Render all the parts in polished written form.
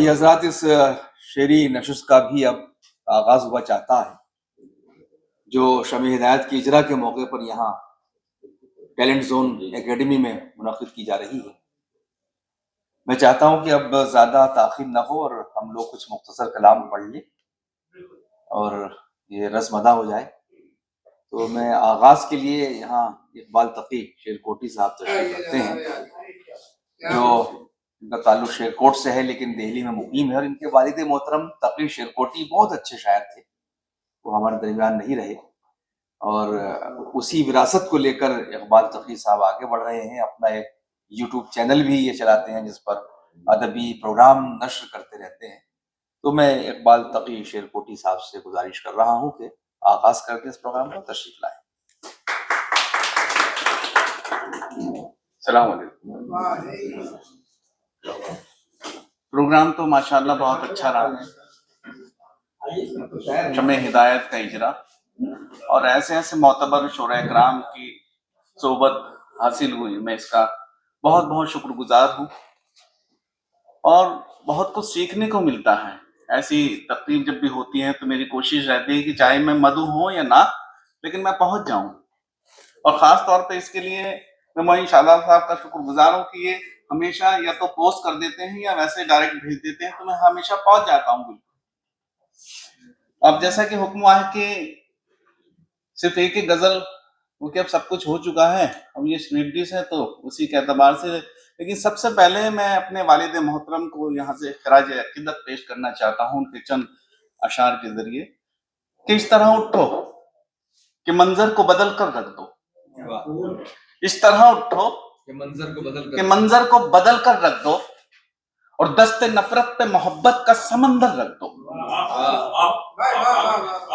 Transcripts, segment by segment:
آئیے حضرات، اس شعری نشست کا بھی اب آغاز ہوا چاہتا ہے، جو شمع ہدایت کی اجرا کے موقع پر یہاں ٹیلنٹ زون اکیڈمی میں منعقد کی جا رہی ہے۔ میں چاہتا ہوں کہ اب زیادہ تاخیر نہ ہو اور ہم لوگ کچھ مختصر کلام پڑھ لیں اور یہ رسم ادا ہو جائے۔ تو میں آغاز کے لیے یہاں اقبال تقی شیرکوٹی صاحب تشریف رکھتے ہیں، جو ان کا تعلق شیرکوٹ سے ہے لیکن دہلی میں مقیم ہے، اور ان کے والد محترم تقی شیرکوٹی بہت اچھے شاعر تھے، وہ ہمارے درمیان نہیں رہے، اور اسی وراثت کو لے کر اقبال تقی صاحب آگے بڑھ رہے ہیں۔ اپنا ایک یوٹیوب چینل بھی یہ چلاتے ہیں جس پر ادبی پروگرام نشر کرتے رہتے ہیں۔ تو میں اقبال تقی شیرکوٹی صاحب سے گزارش کر رہا ہوں کہ آغاز کر کے اس پروگرام کو تشریف لائیں۔ السلام علیکم۔ پروگرام تو ماشاءاللہ بہت اچھا رہا ہے، شمع ہدایت کا اجرا، اور ایسے ایسے معتبر شعراء کرام کی صحبت حاصل ہوئی، میں اس کا بہت بہت شکر گزار ہوں، اور بہت کچھ سیکھنے کو ملتا ہے۔ ایسی تقریب جب بھی ہوتی ہے تو میری کوشش رہتی ہے کہ چاہے میں مدعو ہوں یا نہ، لیکن میں پہنچ جاؤں، اور خاص طور پہ اس کے لیے میں معین شاداب صاحب کا شکر گزار ہوں کہ یہ ہمیشہ یا تو پوسٹ کر دیتے ہیں یا ویسے ڈائریکٹ بھیج دیتے ہیں، تو میں ہمیشہ پہنچ جاتا ہوں بالکل۔ اب جیسا کہ حکم ہے کہ صرف ایک ہی غزل، کیونکہ اب سب کچھ ہو چکا ہے، اب یہ سویٹ ڈش ہے تو اسی کے اعتبار سے، لیکن سب سے پہلے میں اپنے والد محترم کو یہاں سے خراج عقیدت پیش کرنا چاہتا ہوں ان کے چند اشعار کے ذریعے، کہ اس طرح اٹھو کہ منظر کو بدل کر رکھ دو، اس طرح اٹھو کہ منظر کو بدل کر رکھ دو، اور دست نفرت پہ محبت کا سمندر رکھ دو۔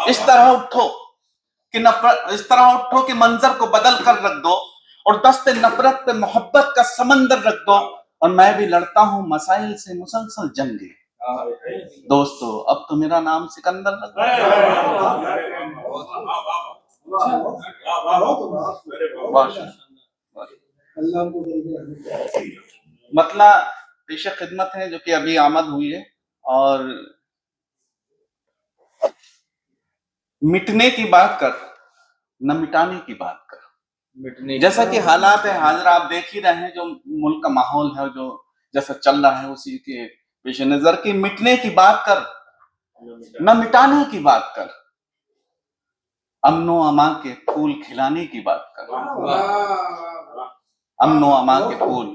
اس طرح اٹھو کہ منظر کو بدل کر رکھ دو، اور دست نفرت پہ محبت کا سمندر رکھ دو، اور میں بھی لڑتا ہوں مسائل سے مسلسل جنگیں، دوستو اب تو میرا نام سکندر رکھ دو۔ مطلع پیش خدمت ہے جو کہ ابھی آمد ہوئی ہے، اور مٹنے کی بات کر نہ مٹانے کی بات کر، جیسا کہ حالات حاضر آپ دیکھ ہی رہے ہیں، جو ملک کا ماحول ہے، جو جیسا چل رہا ہے اسی کے پیش نظر، کی مٹنے کی بات کر نہ مٹانے کی بات کر، امن و امان کے پھول کھلانے کی بات کر، امن و امان کے پھول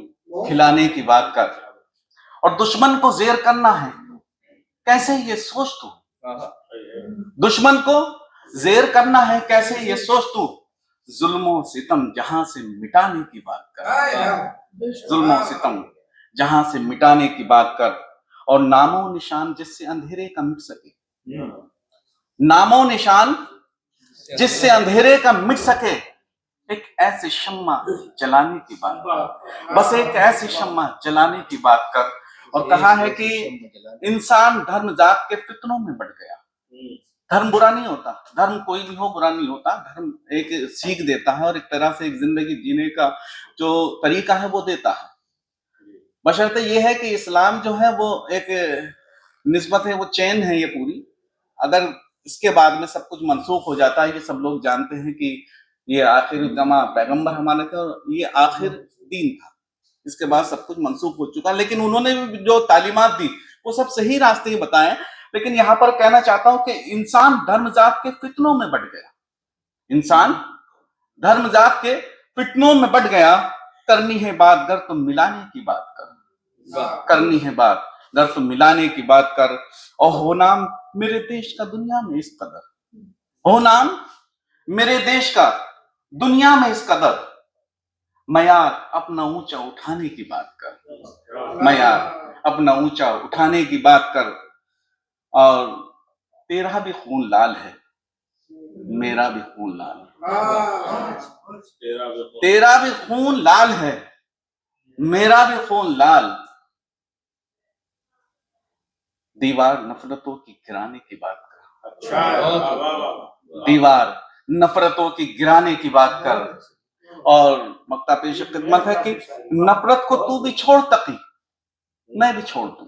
کھلانے کی بات کر، اور دشمن کو زیر کرنا ہے کیسے یہ سوچ تو، دشمن کو زیر کرنا ہے کیسے یہ سوچ تو، ظلم و ستم جہاں سے مٹانے کی بات کر، ظلم و ستم جہاں سے مٹانے کی بات کر، اور نام و نشان جس سے اندھیرے کا مٹ سکے، نام و نشان جس سے اندھیرے کا مٹ سکے، ایک ایسی شمع جلانے کی بات کر، بس ایک ایسی شمع جلانے کی بات کر۔ اور کہا ہے کہ انسان دھرم ذات کے فتنوں میں بڑھ گیا، دھرم برا نہیں ہوتا، دھرم کوئی بھی ہو برا نہیں ہوتا، دھرم ایک سیکھ دیتا ہے اور ایک طرح سے ایک زندگی جینے کا جو طریقہ ہے وہ دیتا ہے، بشرطے یہ ہے کہ اسلام جو ہے وہ ایک نسبت ہے، وہ چین ہے یہ پوری، اگر اس کے بعد میں سب کچھ منسوخ ہو جاتا ہے، یہ سب لوگ جانتے ہیں کہ یہ آخر جمع پیغمبر ہمارے تھے اور یہ آخر دین تھا، اس کے بعد سب کچھ منسوخ ہو چکا، لیکن انہوں نے جو تعلیمات دی وہ سب صحیح راستے ہی بتائیں، لیکن یہاں پر کہنا چاہتا ہوں کہ انسان دھرم ذات کے فتنوں میں بڑھ گیا، انسان دھرم ذات کے فتنوں میں بڑھ گیا، کرنی ہے بات گر تم ملانے کی بات کر، کرنی ہے بات گر تم ملانے کی بات کر، اور ہو نام میرے دیش کا دنیا میں اس قدر، ہو نام میرے دیش کا دنیا میں اس قدر، معیار اپنا اونچا اٹھانے کی بات کر، معیار اپنا اونچا اٹھانے کی بات کر، اور تیرا بھی خون لال ہے میرا بھی خون لال ہے، تیرا بھی خون لال ہے میرا بھی خون لال، دیوار نفرتوں کی گرانے کی بات کر، دیوار نفرتوں کی گرانے کی بات کر، اور مقطع پیش خدمت ہے کہ نفرت کو تو بھی چھوڑ تقی میں بھی چھوڑ دوں،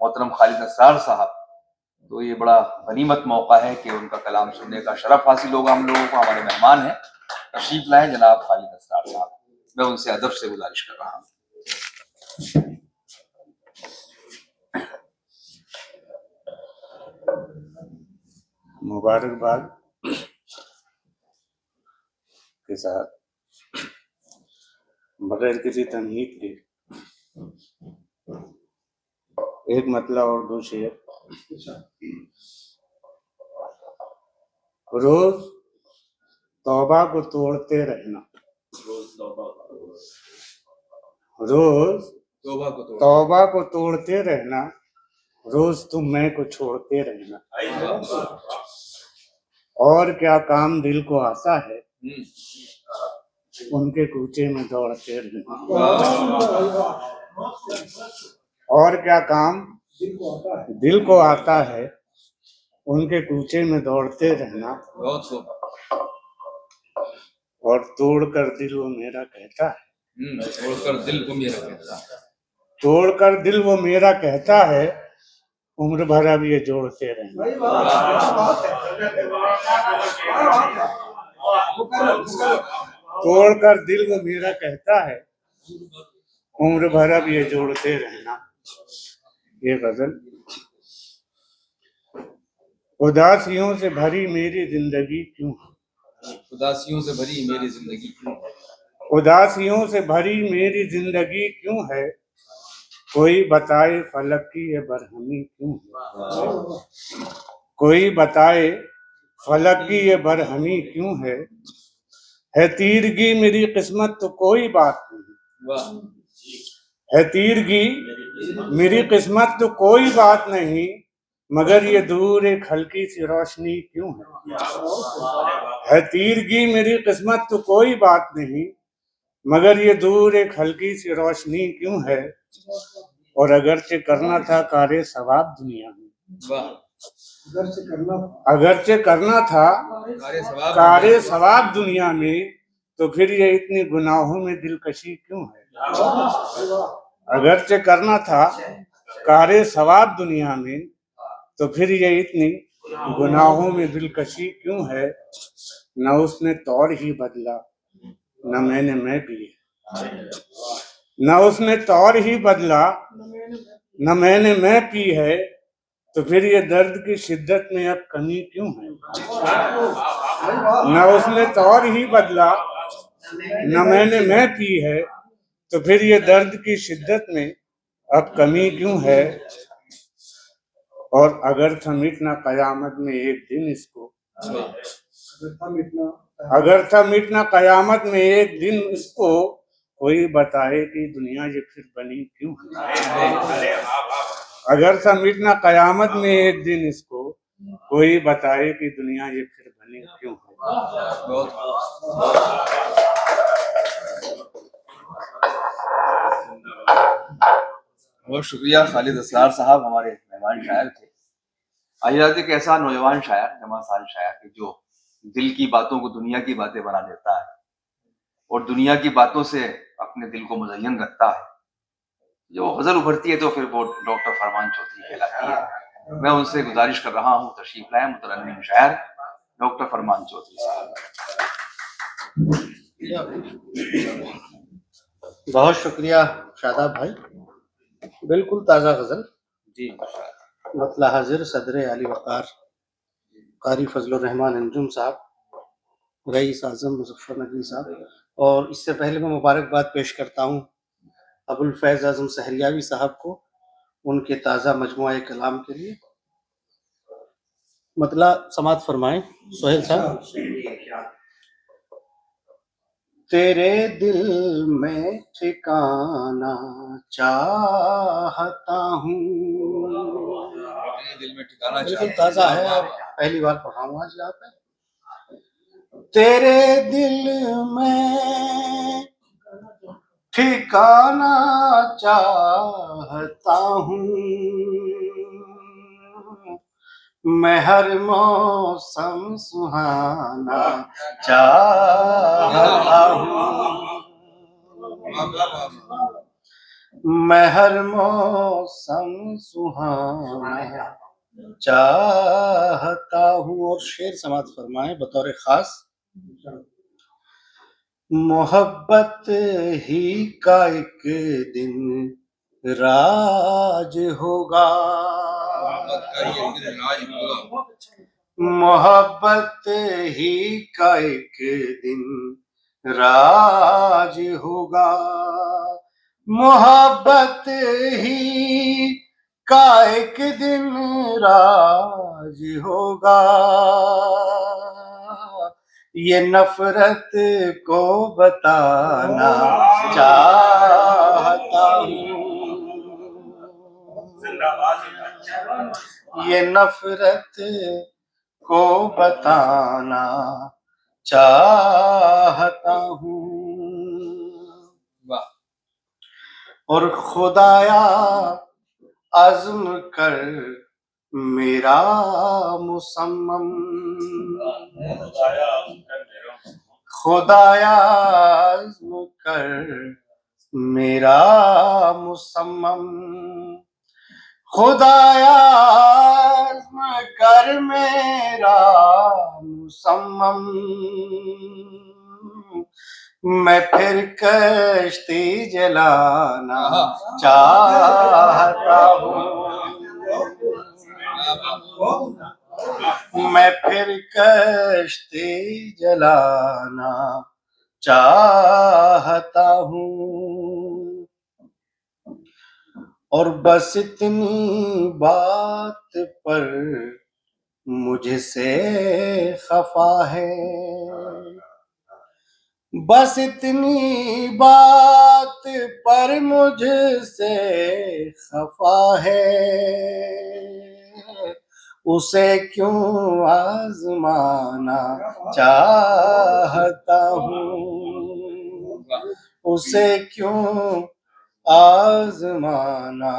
محترم خالد اسرار صاحب، تو یہ بڑا غنیمت موقع ہے کہ ان کا کلام سننے کا شرف حاصل ہوگا ہم لوگوں کو. ہمارے مہمان ہیں، تشریف لائیں جناب خالد اسرار صاحب. میں ان سے ادب سے گزارش کر رہا ہوں. مبارکباد کے ساتھ بغیر کسی تمہید کے ایک مطلب اور دو شعر. روز توبہ کو توڑتے رہنا، روز توبہ کو توڑتے رہنا، روز تم میں کو چھوڑتے رہنا. اور کیا کام دل کو آتا ہے ان کے کوچے میں دوڑتے رہنا. اور کیا کام دل کو آتا ہے ان کے کوچے میں دوڑتے رہنا. اور توڑ کر دل وہ میرا کہتا ہے، توڑ کر دل کو میرا کہتا ہے، توڑ کر دل وہ میرا کہتا ہے، عمر بھر اب یہ جوڑتے رہنا. توڑ کر دل وہ میرا کہتا ہے، عمر بھر اب یہ جوڑتے رہنا. یہ غزل. اداسیوں سے بھری میری زندگی کیوں، اداسیوں سے بھری میری زندگی کیوں، اداسیوں سے بھری میری زندگی کیوں ہے، کوئی بتائے فلک کی یہ برہمی کیوں ہے، کوئی بتائے فلک کی یہ برہمی کیوں ہے تیرگی میری قسمت تو کوئی بات نہیں، ہے تیرگی میری قسمت تو کوئی بات نہیں، مگر یہ دور ایک ہلکی سی روشنی کیوں ہے تیرگی میری قسمت تو کوئی بات نہیں، مگر یہ دور ایک ہلکی سی روشنی کیوں ہے. اور اگرچہ کرنا تھا کار ثواب دنیا میں، اگرچہ کرنا تھا کار ثواب دنیا میں، تو پھر یہ اتنی گناہوں میں دلکشی کیوں ہے. اگرچہ کرنا تھا کار ثواب دنیا میں، تو پھر یہ اتنی گناہوں میں دلکشی کیوں ہے. نہ اس نے طور ہی بدلا نہ میں نے میں پی، نہ اس نے طور ہی بدلا نہ میں نے میں پی ہے، تو پھر یہ درد کی شدت میں اب کمی کیوں ہے. نہ اس نے طور ہی بدلا نہ میں نے میں پی ہے، تو پھر یہ درد کی شدت میں اب کمی کیوں ہے. اور اگر تھا مٹنا قیامت میں ایک دن اس کو، اگر تھا مٹنا قیامت میں ایک دن اس کو، کوئی بتائے کہ دنیا یہ پھر بنی کیوں ہے. اگر تھا مٹنا قیامت میں ایک دن اس کو، کوئی بتائے کہ دنیا یہ پھر بنی کیوں ہے. بہت شکریہ خالد اسرار صاحب، ہمارے مہمان شاعر تھے. آئیے ایک ایسا نوجوان شاعر، جوان سال شاعر کہ جو دل کی باتوں کو دنیا کی باتیں بنا دیتا ہے اور دنیا کی باتوں سے اپنے دل کو مزین رکھتا ہے. جو غزل ابھرتی ہے تو پھر وہ ڈاکٹر فرمان چودھری کہلاتی ہے. میں ان سے گزارش کر رہا ہوں تشریف لائیں مترنم شاعر ڈاکٹر فرمان چودھری صاحب. بہت شکریہ شاداب بھائی. بالکل تازہ غزل. جی مطلع حاضر صدر علی وقار قاری فضل الرحمان انجم صاحب، رئیس اعظم مظفر نقوی صاحب. اور اس سے پہلے میں مبارکباد پیش کرتا ہوں ابو الفیض اعظم سحریاوی صاحب کو ان کے تازہ مجموعہ کلام کے لیے. مطلع سماعت فرمائیں سہیل صاحب. تیرے دل میں ٹھکانا چاہتا ہوں. دل میں ٹھکانا بالکل تازہ ہے، اور پہلی بار پڑھا ہوں آج یہاں پہ. تیرے دل میں ٹھکانا چاہتا ہوں، میں ہر موسم سہانا چاہتا ہوں. میں ہر موسم سہانا چاہتا ہوں. اور شعر سماعت فرمائیں بطور خاص. محبت ہی کا ایک دن راج ہوگا. محبت ہی کا ایک دن راج ہوگا. محبت ہی کا ایک دن راج ہوگا. یہ نفرت کو بتانا چاہتا ہوں. یہ نفرت کو بتانا چاہتا ہوں. اور خدایا عزم کر میرا مصمم. خدایا عزم کر میرا مصمم. خدایا عزم کر میرا مصمم. میں پھر کشتی جلانا چاہتا ہوں. میں پھر کشتی جلانا چاہتا ہوں. اور بس اتنی بات پر مجھ سے خفا ہے. بس اتنی بات پر مجھ سے خفا ہے. اسے کیوں آزمانا چاہتا ہوں. اسے کیوں آزمانا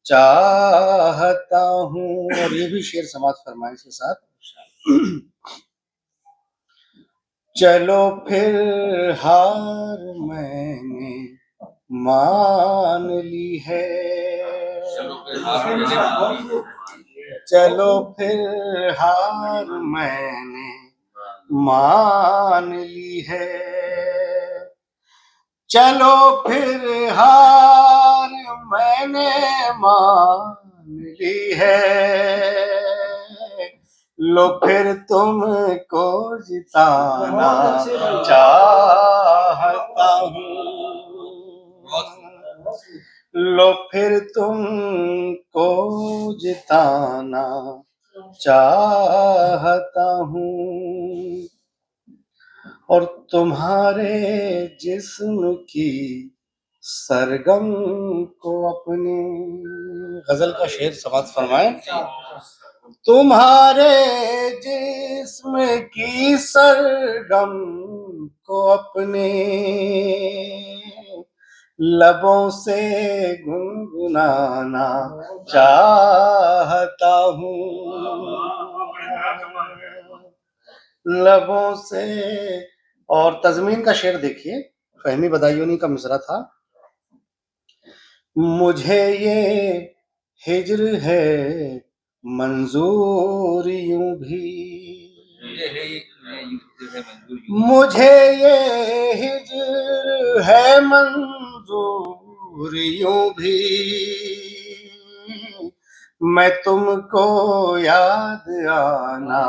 چاہتا ہوں. اور یہ بھی شعر سماعت فرمائیں اس کے ساتھ. چلو پھر ہار میں نے مان لی ہے. چلو پھر ہار میں نے مان لی ہے. چلو پھر ہار میں نے مان لی ہے. لو پھر تم کو جتانا چاہتا ہوں. لو پھر تم کو جتانا چاہتا ہوں. اور تمہارے جسم کی سرگم کو اپنے. غزل کا شعر سماعت فرمائیں. تمہارے جسم کی سرگم کو اپنے لبوں سے گنگنانا چاہتا ہوں. لبوں سے. اور تضمین کا شعر دیکھیے. فہمی بدایونی کا مصرع تھا. مجھے یہ ہجر ہے منظور یوں بھی. مجھے یہ ہجر ہے منظور یوں بھی. میں تم کو یاد آنا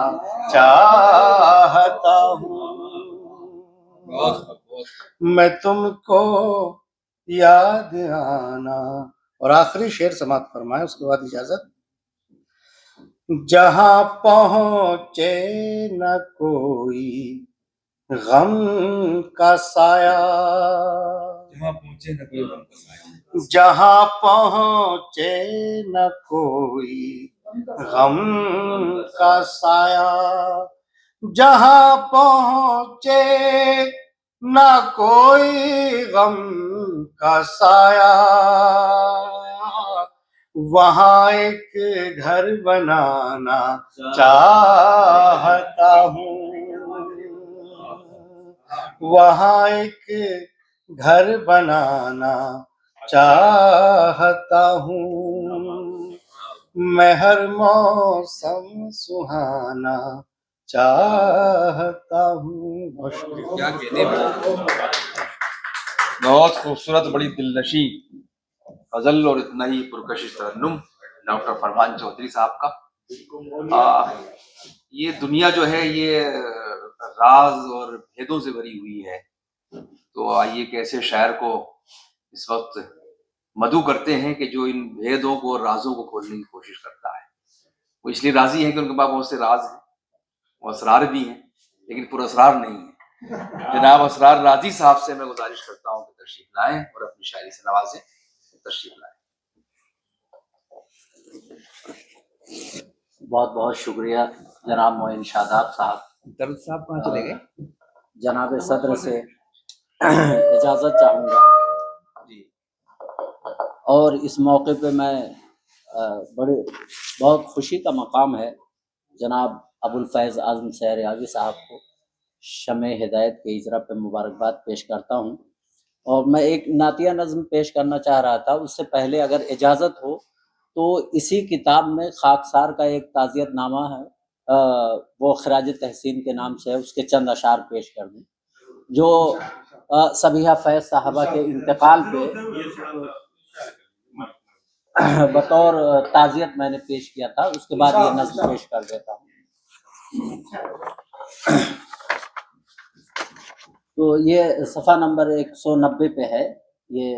چاہتا ہوں. میں تم کو یاد آنا. اور آخری شعر سماعت فرمائیں اس کے بعد اجازت. جہاں پہنچے نہ کوئی غم کا سایہ. جہاں پہنچے نہ کوئی غم کا سایہ. جہاں پہنچے نہ کوئی غم کا سایہ. وہاں ایک گھر بنانا چاہتا ہوں. وہاں ایک گھر بنانا چاہتا ہوں میں ہر موسم سہانا چاہتا ہوں. بہت شکریہ. کیا کہنے بہت خوبصورت, بڑی دل نشیں غزل اور اتنا ہی پرکشش ترنم ڈاکٹر فرمان چودھری صاحب کا. یہ دنیا جو ہے یہ راز اور بھیدوں سے بھری ہوئی ہے, تو آئیے کہ ایسے شاعر کو اس وقت مدعو کرتے ہیں کہ جو ان بھیدوں کو اور رازوں کو کھولنے کی کوشش کرتا ہے. وہ اس لیے راضی ہیں کہ ان کے پاس بہت سے راز ہیں, وہ اسرار بھی ہیں لیکن پر اسرار نہیں ہیں. جناب اسرار راضی صاحب سے میں گزارش کرتا ہوں کہ تشریف لائیں اور اپنی شاعری سے نوازیں. تشریف لائیں. بہت بہت شکریہ جناب معین شاداب صاحب. درد صاحب کہاں چلے گئے؟ جناب صدر سے اجازت چاہوں گا, جی اور اس موقع پہ میں بہت خوشی کا مقام ہے جناب ابوالفیض اعظم سحریابی صاحب کو شمع ہدایت کے اجرا پہ مبارکباد پیش کرتا ہوں. اور میں ایک نعتیہ نظم پیش کرنا چاہ رہا تھا, اس سے پہلے اگر اجازت ہو تو اسی کتاب میں خاکسار کا ایک تعزیت نامہ ہے, وہ خراج تحسین کے نام سے ہے, اس کے چند اشعار پیش کر دوں جو صبیحہ فیض صاحبہ کے انتقال پہ بطور تعزیت میں نے پیش کیا تھا. اس کے بعد یہ نظم پیش کر دیتا ہوں. تو یہ صفحہ نمبر 190 پہ ہے. یہ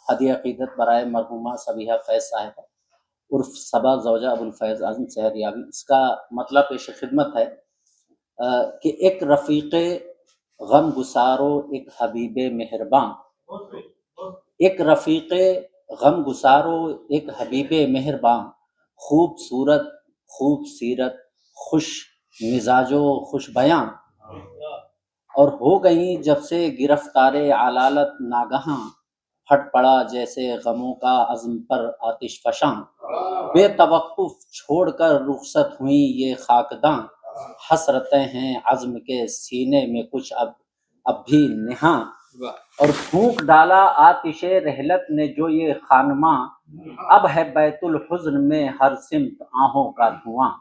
ہدیہ عقیدت برائے مرحومہ صبیحہ فیض صاحبہ عرف صبا زوجہ ابوالفیض اعظم سحریابی. اس کا مطلب پیش خدمت ہے کہ ایک رفیق غم گسارو ایک حبیب مہرباں, ایک رفیق غم گسارو ایک حبیب مہرباں, خوبصورت خوب سیرت خوش مزاج و خوش بیاں, اور ہو گئیں جب سے گرفتار علالت ناگہاں, پھٹ پڑا جیسے غموں کا عزم پر آتش فشاں, بے توقف چھوڑ کر رخصت ہوئیں یہ خاکداں, حسرتیں ہیں عزم کے سینے میں کچھ اب بھی نہاں, اور پھونک ڈالا آتش رحلت نے جو یہ خانماں, اب ہے بیت الحزن میں ہر سمت آہوں کا دھواں,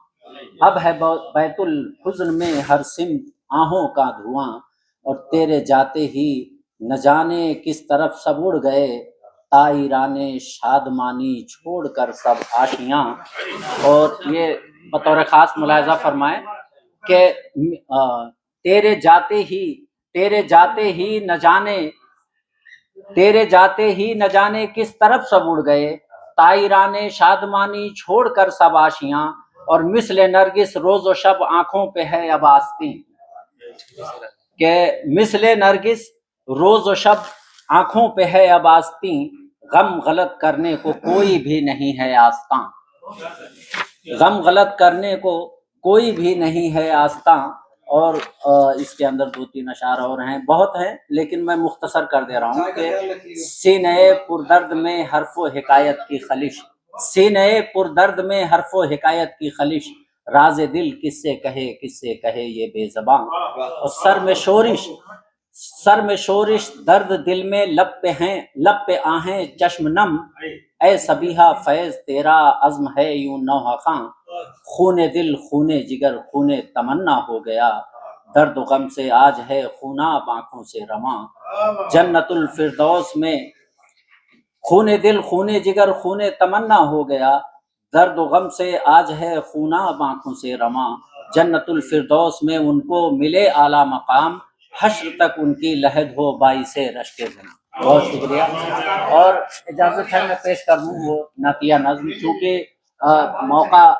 اب ہے بیت الحزن میں ہر سمت آہوں کا دھواں, اور تیرے جاتے ہی نہ جانے کس طرف سب اڑ گئے, طائران شادمانی چھوڑ کر سب آشیاں. اور یہ بطور خاص ملاحظہ فرمائیں کہ تیرے جاتے ہی نہ جانے کس طرف سب اڑ گئے, طائران شادمانی چھوڑ کر سب آشیاں, اور مثل نرگس روز و شب آنکھوں پہ ہے اب آستیں, کہ مثل نرگس روز و شب آنکھوں پہ ہے اب آستیں, غم غلط کرنے کو کوئی بھی نہیں ہے آستاں, غم غلط کرنے کو کوئی بھی نہیں ہے آستاں. اور اس کے اندر 2-3 اشعار اور ہیں, بہت ہیں لیکن میں مختصر کر دے رہا ہوں کہ سینہ پردرد میں حرف و حکایت کی خلش, سینہ پردرد میں حرف و حکایت کی خلش, راز دل کس سے کہے یہ بے زباں, اور سر میں شورش درد دل میں لب پہ آہیں چشم نم, اے صبیحہ فیض تیرا عزم ہے یوں نوحہ خاں, خون دل خون جگر خون تمنا ہو گیا, درد و غم سے آج ہے خوناب آنکھوں سے رواں, جنت الفردوس میں خون دل خون جگر خون تمنا ہو گیا, درد و غم سے آج ہے خوناب آنکھوں سے رواں, جنت الفردوس میں ان کو ملے اعلیٰ مقام, حشر تک ان کی لحد ہو باعث رشک زنا. بہت شکریہ. اور اجازت ہے میں پیش کر دوں وہ نعتیہ نظم, چونکہ موقع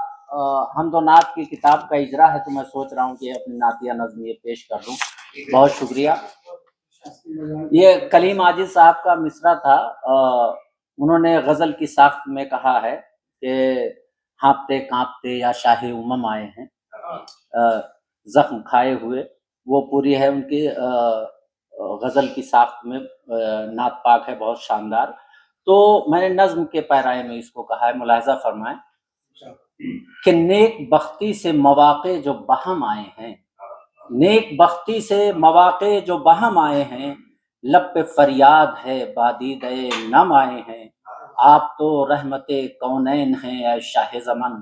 حمد و نعت کی کتاب کا اجرا ہے تو میں سوچ رہا ہوں کہ اپنی نعتیہ نظم یہ پیش کر دوں. بہت شکریہ. یہ کلیم عاجز صاحب کا مصرع تھا, انہوں نے غزل کی ساخت میں کہا ہے کہ ہانپتے کانپتے یا شاہ امم آئے ہیں, زخم کھائے ہوئے, وہ پوری ہے ان کی غزل کی ساخت میں, نعت پاک ہے بہت شاندار. تو میں نے نظم کے پیرائے میں اس کو کہا ہے, ملاحظہ فرمائیں کہ نیک بختی سے مواقع جو بہم آئے ہیں, نیک بختی سے مواقع جو بہم آئے ہیں, لب پہ فریاد ہے بادیدے نم آئے ہیں، آپ تو رحمت کونین ہیں اے شاہ زمن،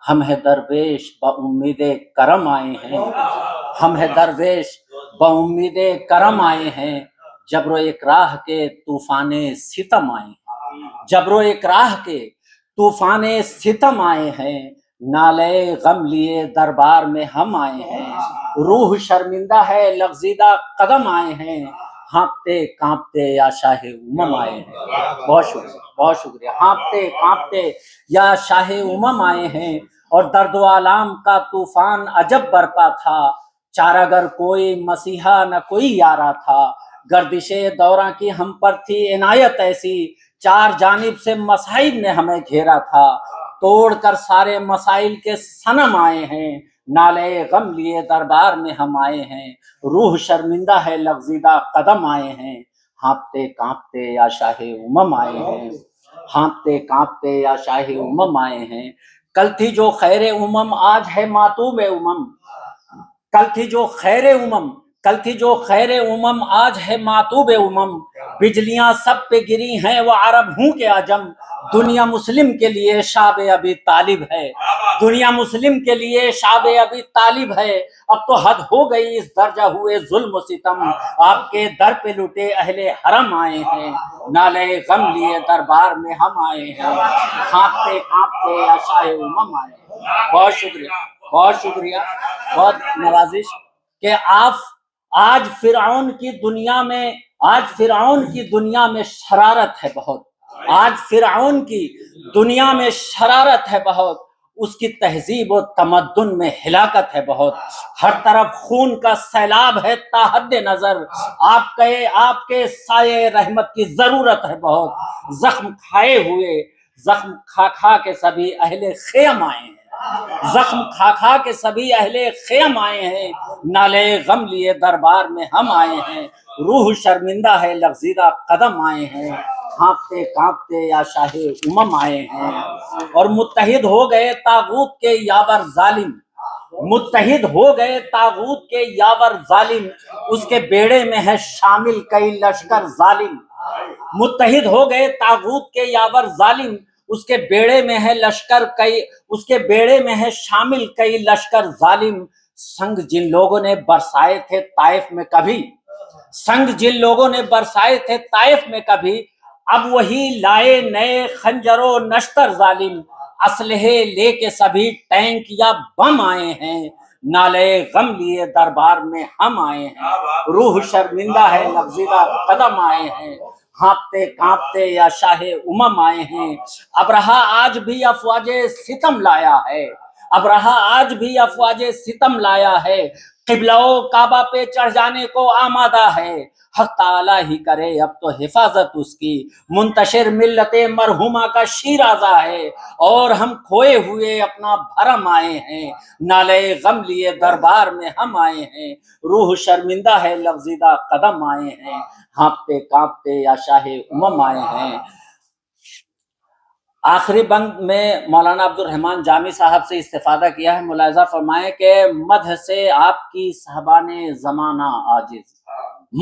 ہم ہے درویش با امید کرم آئے ہیں، ہم ہے درویش با امید کرم آئے ہیں، جبر و اکراہ کے طوفان ستم آئے ہیں، جبر و اکراہ کے طوفان ستم آئے ہیں، نالے غم لیے دربار میں ہم آئے ہیں، روح شرمندہ ہے لغزیدہ قدم آئے ہیں، ہانپتے کانپتے یا شاہ امم آئے ہیں۔ بہت شکریہ، بہت شکریہ۔ ہانپتے کانپتے یا شاہ امم آئے ہیں، اور درد و آلام کا طوفان عجب برپا تھا، چارہ کوئی مسیحا نہ کوئی یارا تھا، گردش دوراں کی ہم پر تھی عنایت ایسی، چار جانب سے مصائب نے ہمیں گھیرا تھا، توڑ کر سارے مسائل کے صنم آئے ہیں، نالے غم لیے دربار میں ہم آئے ہیں، روح شرمندہ ہے لغزیدہ قدم آئے ہیں، ہانپتے کانپتے یا شاہ امم آئے ہیں، ہانپتے کانپتے یا شاہ امم آئے ہیں، کل تھی جو خیر امم آج ہے ماتوب امم، کل تھی جو خیر امم، کل تھی جو خیر امم آج ہے ماتوب امم، بجلیاں سب پہ گری ہیں وہ عرب ہوں کہ عجم، دنیا مسلم کے لیے شاب ابی طالب ہے، دنیا مسلم کے لیے شاب ابی طالب ہے، اب تو حد ہو گئی اس درجہ ہوئے ظلم و ستم، آپ کے در پہ لٹے اہل حرم آئے ہیں، نالے غم لیے دربار میں ہم آئے ہیں، کانپتے کانپتے یا شاہ امم آئے ہیں۔ بہت شکریہ، بہت شکریہ، بہت نوازش کہ آپ آج فرعون کی دنیا میں، آج فرعون کی دنیا میں شرارت ہے بہت، آج فرعون کی دنیا میں شرارت ہے بہت، اس کی تہذیب و تمدن میں ہلاکت ہے بہت، ہر طرف خون کا سیلاب ہے تا حد نظر، آپ کے سائے رحمت کی ضرورت ہے بہت، زخم کھائے ہوئے، زخم کھا کھا کے سبھی اہل خیم آئے ہیں، زخم کھا کھا کے سبھی اہل خیم آئے ہیں، نالے غم لیے دربار میں ہم آئے ہیں، روح شرمندہ ہے لغزیدہ قدم آئے ہیں، ہانپتے کانپتے یا شاہ امم آئے ہیں، اور متحد ہو گئے طاغوت کے یاور ظالم، متحد ہو گئے طاغوت کے یاور ظالم، اس کے بیڑے میں ہے شامل کئی لشکر ظالم، متحد ہو گئے طاغوت کے یاور ظالم، اس کے بیڑے میں ہے لشکر کئی، اس کے بیڑے میں ہے شامل کئی لشکر ظالم، سنگ جن لوگوں نے برسائے تھے طائف میں کبھی، سنگ جن لوگوں نے برسائے تھے طائف میں کبھی، اب وہی لائے نئے خنجر و نشتر ظالم، اسلحے لے کے سبھی ٹینک یا بم آئے ہیں، نالے غم لیے دربار میں ہم آئے ہیں، روح شرمندہ ہے لغزیدہ قدم آئے ہیں، ہانپتے کانپتے یا شاہ امم آئے ہیں، ابرہہ آج بھی افواج ستم لایا ہے، ابرہہ آج بھی افواج ستم لایا ہے، قبلہ و کعبہ پہ چڑھ جانے کو آمادہ ہے، حق تعالیٰ ہی کرے اب تو حفاظت اس کی، منتشر ملت مرحومہ کا شیرازہ ہے، اور ہم کھوئے ہوئے اپنا بھرم آئے ہیں، نالے غم لیے دربار میں ہم آئے ہیں، روح شرمندہ ہے لغزیدہ قدم آئے ہیں، ہانپتے کانپتے یا شاہ امم آئے ہیں۔ آخری بند میں مولانا عبد الرحمن جامی صاحب سے استفادہ کیا ہے، ملاحظہ فرمائیں کہ مدح سے آپ کی صاحبان زمانہ عاجز،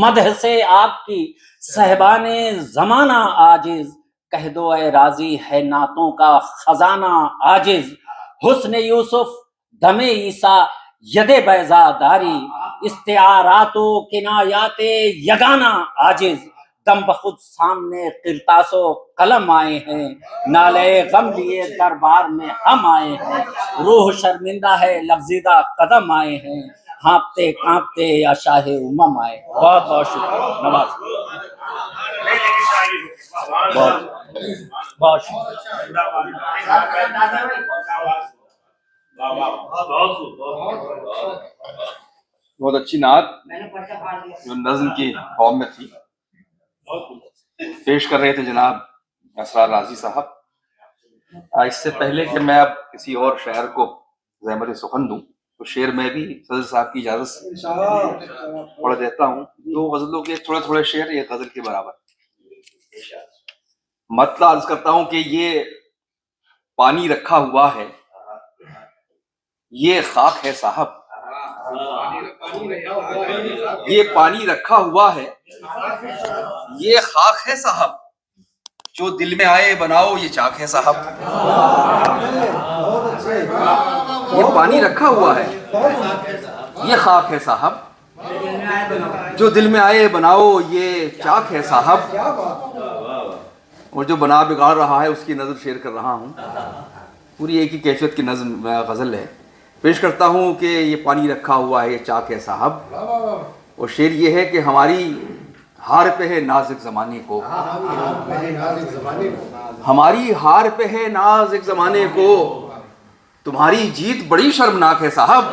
مدح سے آپ کی صاحبان زمانہ عاجز، کہہ دو اے راضی ہے نعتوں کا خزانہ عاجز، حسن یوسف دم عیسیٰ ید بیضا داری، استعارات و کنایات یگانہ عاجز، دم بخود سامنے قرطاس و قلم آئے ہیں، نالے غم لیے دربار میں ہم آئے ہیں، روح شرمندہ ہے لغزیدہ قدم آئے ہیں، ہانپتے کانپتے یا شاہ امم آئے۔ بہت بہت شکریہ، نواز بہت بہت شکریہ۔ بہت اچھی نعت جو نظم کی فارم میں تھی پیش کر رہے تھے جناب اسرار رازی صاحب۔ اس سے پہلے کہ میں اب کسی اور شاعر کو زحمت سخن دوں تو شعر میں بھی صدر صاحب کی اجازت سے پڑھ دیتا ہوں، دو غزلوں کے تھوڑے تھوڑے شعر ایک غزل کے برابر۔ مطلب عرض کرتا ہوں کہ یہ پانی رکھا ہوا ہے، یہ خاک ہے صاحب، یہ پانی رکھا ہوا ہے، یہ خاک ہے صاحب، جو دل میں آئے بناؤ یہ چاک ہے صاحب. یہ پانی رکھا ہوا ہے، یہ خاک ہے صاحب، جو دل میں آئے بناؤ یہ چاک ہے صاحب. اور جو بنا بگاڑ رہا ہے اس کی نظر شیئر کر رہا ہوں. پوری ایک ہی کیفیت کی نظم غزل ہے. پیش کرتا ہوں کہ یہ پانی رکھا ہوا ہے یہ چاک ہے صاحب. اور شعر یہ ہے کہ ہماری ہار پہ ہے نازک زمانے کو، ہماری ہار پہ ہے نازک زمانے کو، تمہاری جیت بڑی شرمناک ہے صاحب.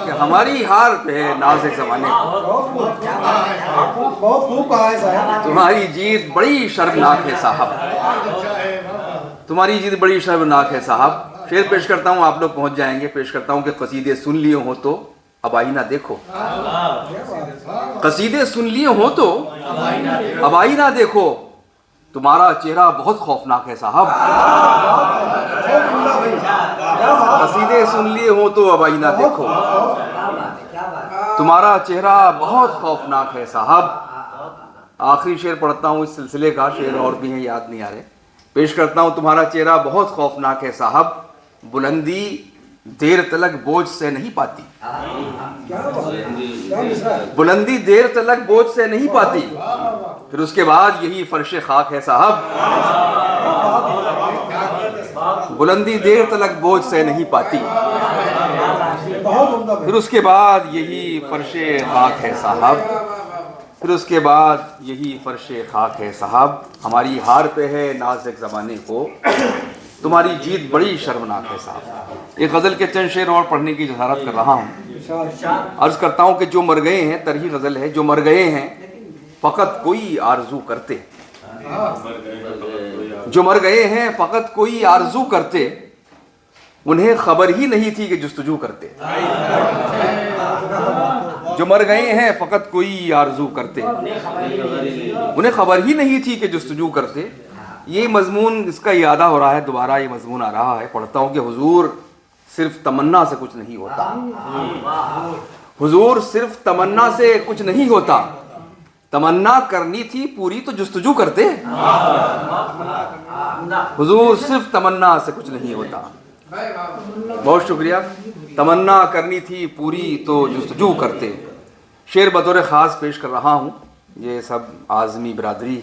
کہ ہماری ہار پہ ہے نازک زمانے کو، تمہاری جیت بڑی شرمناک ہے صاحب، تمہاری جیت بڑی شرمناک ہے صاحب. شعر پیش کرتا ہوں، آپ لوگ پہنچ جائیں گے. پیش کرتا ہوں کہ قصیدے سن لیے ہو تو اب آئینہ دیکھو، قصیدے سن لیے ہو تو اب آئینہ دیکھو، تمہارا چہرہ بہت خوفناک ہے صاحب. قصیدے سن لیے ہو تو اب آئینہ دیکھو، تمہارا چہرہ بہت خوفناک ہے صاحب. آخری شعر پڑھتا ہوں اس سلسلے کا، شعر اور بھی ہیں یاد نہیں آ رہے. پیش کرتا ہوں، تمہارا چہرہ بہت خوفناک ہے صاحب، بلندی دیر تلک بوجھ سے نہیں پاتی، بلندی دیر تلک بوجھ سے نہیں پاتی، پھر اس کے بعد یہی فرش خاک ہے صاحب. بلندی دیر تلک بوجھ سے نہیں پاتی، پھر اس کے بعد یہی فرش خاک ہے صاحب، پھر اس کے بعد یہی فرش خاک ہے صاحب. ہماری ہار پہ ہے نازک زمانے کو، تمہاری جیت بڑی شرمناک ہے صاحب. ایک غزل کے چند شعر اور پڑھنے کی جسارت کر رہا ہوں. عرض کرتا ہوں کہ جو مر گئے ہیں، ترہی غزل ہے، جو مر گئے ہیں فقط کوئی آرزو کرتے، جو مر گئے ہیں فقط کوئی آرزو کرتے، انہیں خبر ہی نہیں تھی کہ جستجو کرتے. جو مر گئے ہیں فقط کوئی آرزو کرتے، انہیں خبر ہی نہیں تھی کہ جستجو کرتے. یہ مضمون اس کا یادہ ہو رہا ہے، دوبارہ یہ مضمون آ رہا ہے. پڑھتا ہوں کہ حضور صرف تمنا سے کچھ نہیں ہوتا، حضور صرف تمنا سے کچھ نہیں ہوتا، تمنا کرنی تھی پوری تو جستجو کرتے. حضور صرف تمنا سے کچھ نہیں ہوتا. بہت شکریہ. تمنا کرنی تھی پوری تو جستجو کرتے. شعر بطور خاص پیش کر رہا ہوں. یہ سب اعظمی برادری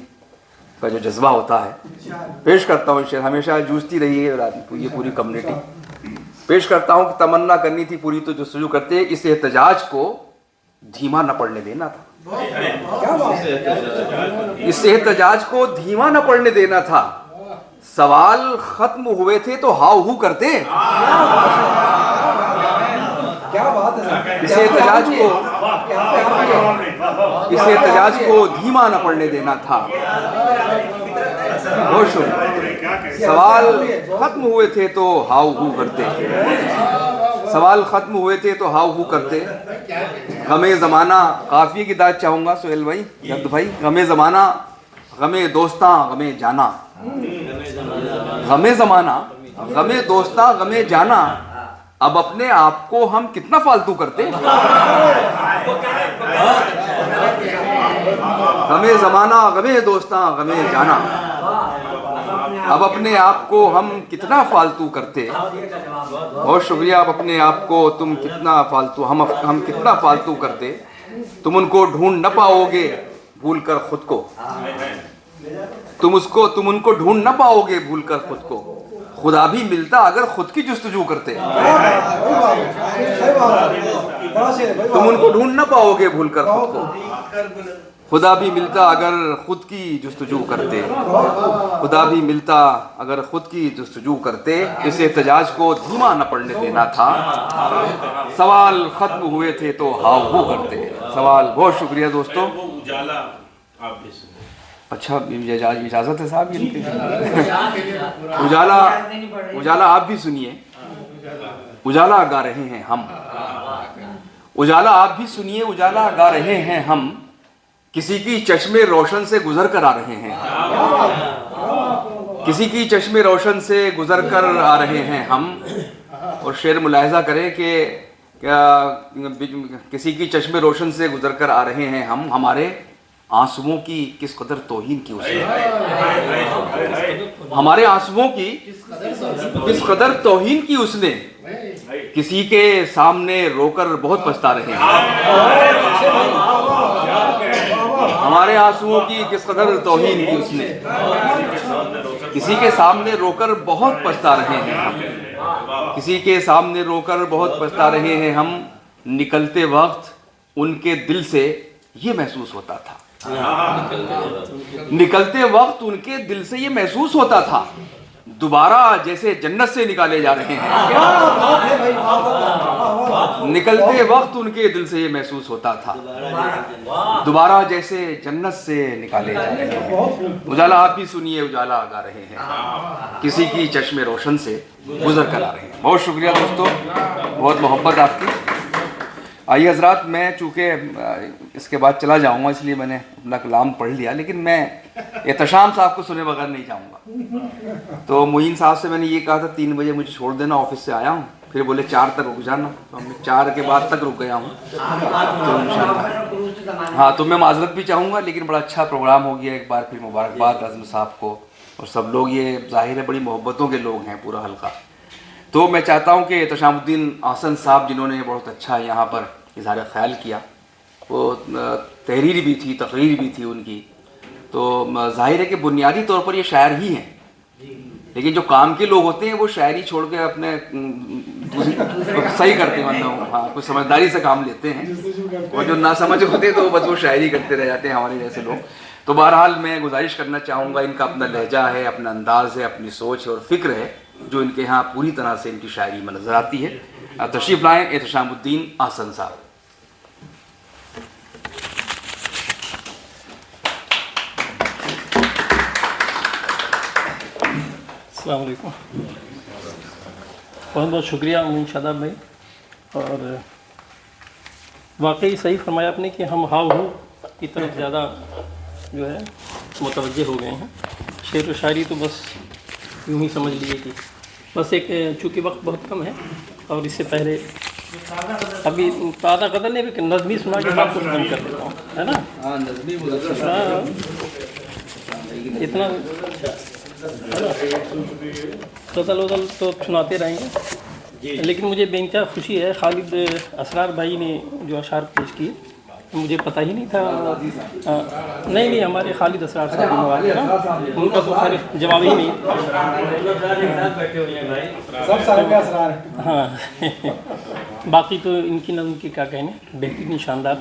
کا جو جذبہ ہوتا ہے پیش کرتا ہوں. شعر ہمیشہ جوجتی رہی ہے یہ پوری کمیونٹی. پیش کرتا ہوں کہ تمنا کرنی تھی پوری تو جستجو کرتے، اس احتجاج کو دھیما نہ پڑنے دینا تھا، اس احتجاج کو دھیما نہ پڑنے دینا تھا. سوال ختم ہوئے تھے تو ہاؤ ہو کرتے، اس احتجاج کو دھیما نہ پڑنے دینا تھا. بہت شکریہ. سوال ختم ہوئے تھے تو ہاؤ ہو کرتے، سوال ختم ہوئے تھے تو ہاؤ ہو کرتے. غم زمانہ، قافیے کی داد چاہوں گا سہیل بھائی، عبد بھائی. غم زمانہ، غم دوستاں، غم جانا، غم زمانہ، غم دوستاں، غم جانا، اب اپنے آپ کو ہم کتنا فالتو کرتے. غم زمانہ، غم دوستاں، غم جانا، اب اپنے آپ کو ہم کتنا فالتو کرتے. بہت شکریہ. اب اپنے آپ کو تم کتنا فالتو، ہم کتنا فالتو کرتے. تم ان کو ڈھونڈ نہ پاؤ گے بھول کر خود کو، تم ان کو ڈھونڈ نہ پاؤ گے بھول کر خود کو. خدا بھی ملتا اگر خود کی جستجو کرتے، تم ان کو ڈھونڈ نہ پاؤ گے بھول کر خود کو. خدا بھی ملتا اگر خود کی جستجو کرتے، خدا بھی ملتا اگر خود کی جستجو کرتے. اس احتجاج کو دھیما نہ پڑنے دینا تھا. سوال ختم ہوئے تھے تو ہاؤ ہو کرتے. سوال. بہت شکریہ دوستو. اچھا اجازت ہے صاحب؟ اجالا آپ بھی سنیے. اجالا گا رہے ہیں ہم، اجالا آپ بھی سنیے. اجالا گا رہے ہیں ہم، کسی کی چشمے روشن سے گزر کر آ رہے ہیں. کسی کی چشم روشن سے گزر کر آ رہے ہیں ہم. اور شعر ملاحظہ کریں کہ کسی کی چشم روشن سے گزر کر آ رہے ہیں ہم, ہمارے آنسوؤں کی کس قدر توہین کی اس نے, ہمارے آنسوؤں کی کس قدر توہین کی اس نے, کسی کے سامنے رو کر بہت پچھتا رہے ہیں. ہمارے آنسوؤں کی کس قدر توہین کی اس نے, کسی کے سامنے رو کر بہت پچھتا رہے ہیں ہم, کسی کے سامنے رو کر بہت پچھتا رہے ہیں ہم. نکلتے وقت ان کے دل سے یہ محسوس ہوتا تھا, نکلتے وقت ان کے دل سے یہ محسوس ہوتا تھا, دوبارہ جیسے جنت سے نکالے جا رہے ہیں. نکلتے وقت ان کے دل سے یہ محسوس ہوتا تھا, دوبارہ جیسے جنت سے نکالے جا رہے ہیں. اجالا آپ ہی سنیے, اجالا گا رہے ہیں, کسی کی چشم روشن سے گزر کر آ رہے ہیں. بہت شکریہ دوستو, بہت محبت آپ کی. آئیے حضرات, میں چونکہ اس کے بعد چلا جاؤں گا اس لیے میں نے اپنا کلام پڑھ لیا, لیکن میں احتشام صاحب کو سنے بغیر نہیں جاؤں گا. تو معین صاحب سے میں نے یہ کہا تھا 3 بجے مجھے چھوڑ دینا, آفس سے آیا ہوں, پھر بولے 4 تک رک جانا, تو میں 4 کے بعد تک رک گیا ہوں. تو انشاءاللہ ہاں, تو میں معذرت بھی چاہوں گا, لیکن بڑا اچھا پروگرام ہو گیا. ایک بار پھر مبارکباد اعظم صاحب کو, اور سب لوگ, یہ ظاہر ہے بڑی محبتوں کے لوگ ہیں پورا حلقہ. تو میں چاہتا ہوں کہ احتشام الدین احسن صاحب جنہوں نے بہت اچھا یہاں پر اظہار خیال کیا, وہ تحریر بھی تھی, تقریر بھی تھی ان کی, تو ظاہر ہے کہ بنیادی طور پر یہ شاعر ہی ہیں, لیکن جو کام کے لوگ ہوتے ہیں وہ شاعری چھوڑ کے اپنے صحیح کرتے ہیں, ورنہ ہاں کچھ سمجھداری سے کام لیتے ہیں, اور جو نہ سمجھ ہوتے تو بس وہ شاعری کرتے رہ جاتے ہیں ہمارے جیسے لوگ. تو بہرحال میں گزارش کرنا چاہوں گا, ان کا اپنا لہجہ ہے, اپنا انداز ہے, اپنی سوچ اور فکر ہے, جو ان کے ہاں پوری طرح سے ان کی شاعری میں نظر آتی ہے. تشریف لائیں احتشام الدین احسن صاحب. السلام علیکم. بہت بہت شکریہ معین شاداب بھائی, اور واقعی صحیح فرمایا آپ نے کہ ہم ہاؤ ہو کی طرف زیادہ جو ہے متوجہ ہو گئے ہیں. شعر و شاعری تو بس یوں ہی سمجھ لیجیے کہ بس ایک, چونکہ وقت بہت کم ہے, اور اس سے پہلے ابھی تازہ قدر نے بھی نظمی سنا کے بات کو ختم کر دیتا ہوں, ہے نا. اتنا غزل وزل تو سناتے رہیں گے, لیکن مجھے بے انتہا خوشی ہے, خالد اسرار بھائی نے جو اشعار پیش کیے مجھے پتہ ہی نہیں تھا. نہیں ہمارے خالد اسرار صاحب نا, ان کا تو خیر جواب ہی نہیں. ہاں باقی تو ان کی نظم کی کیا کہنے, بہترین شاندار.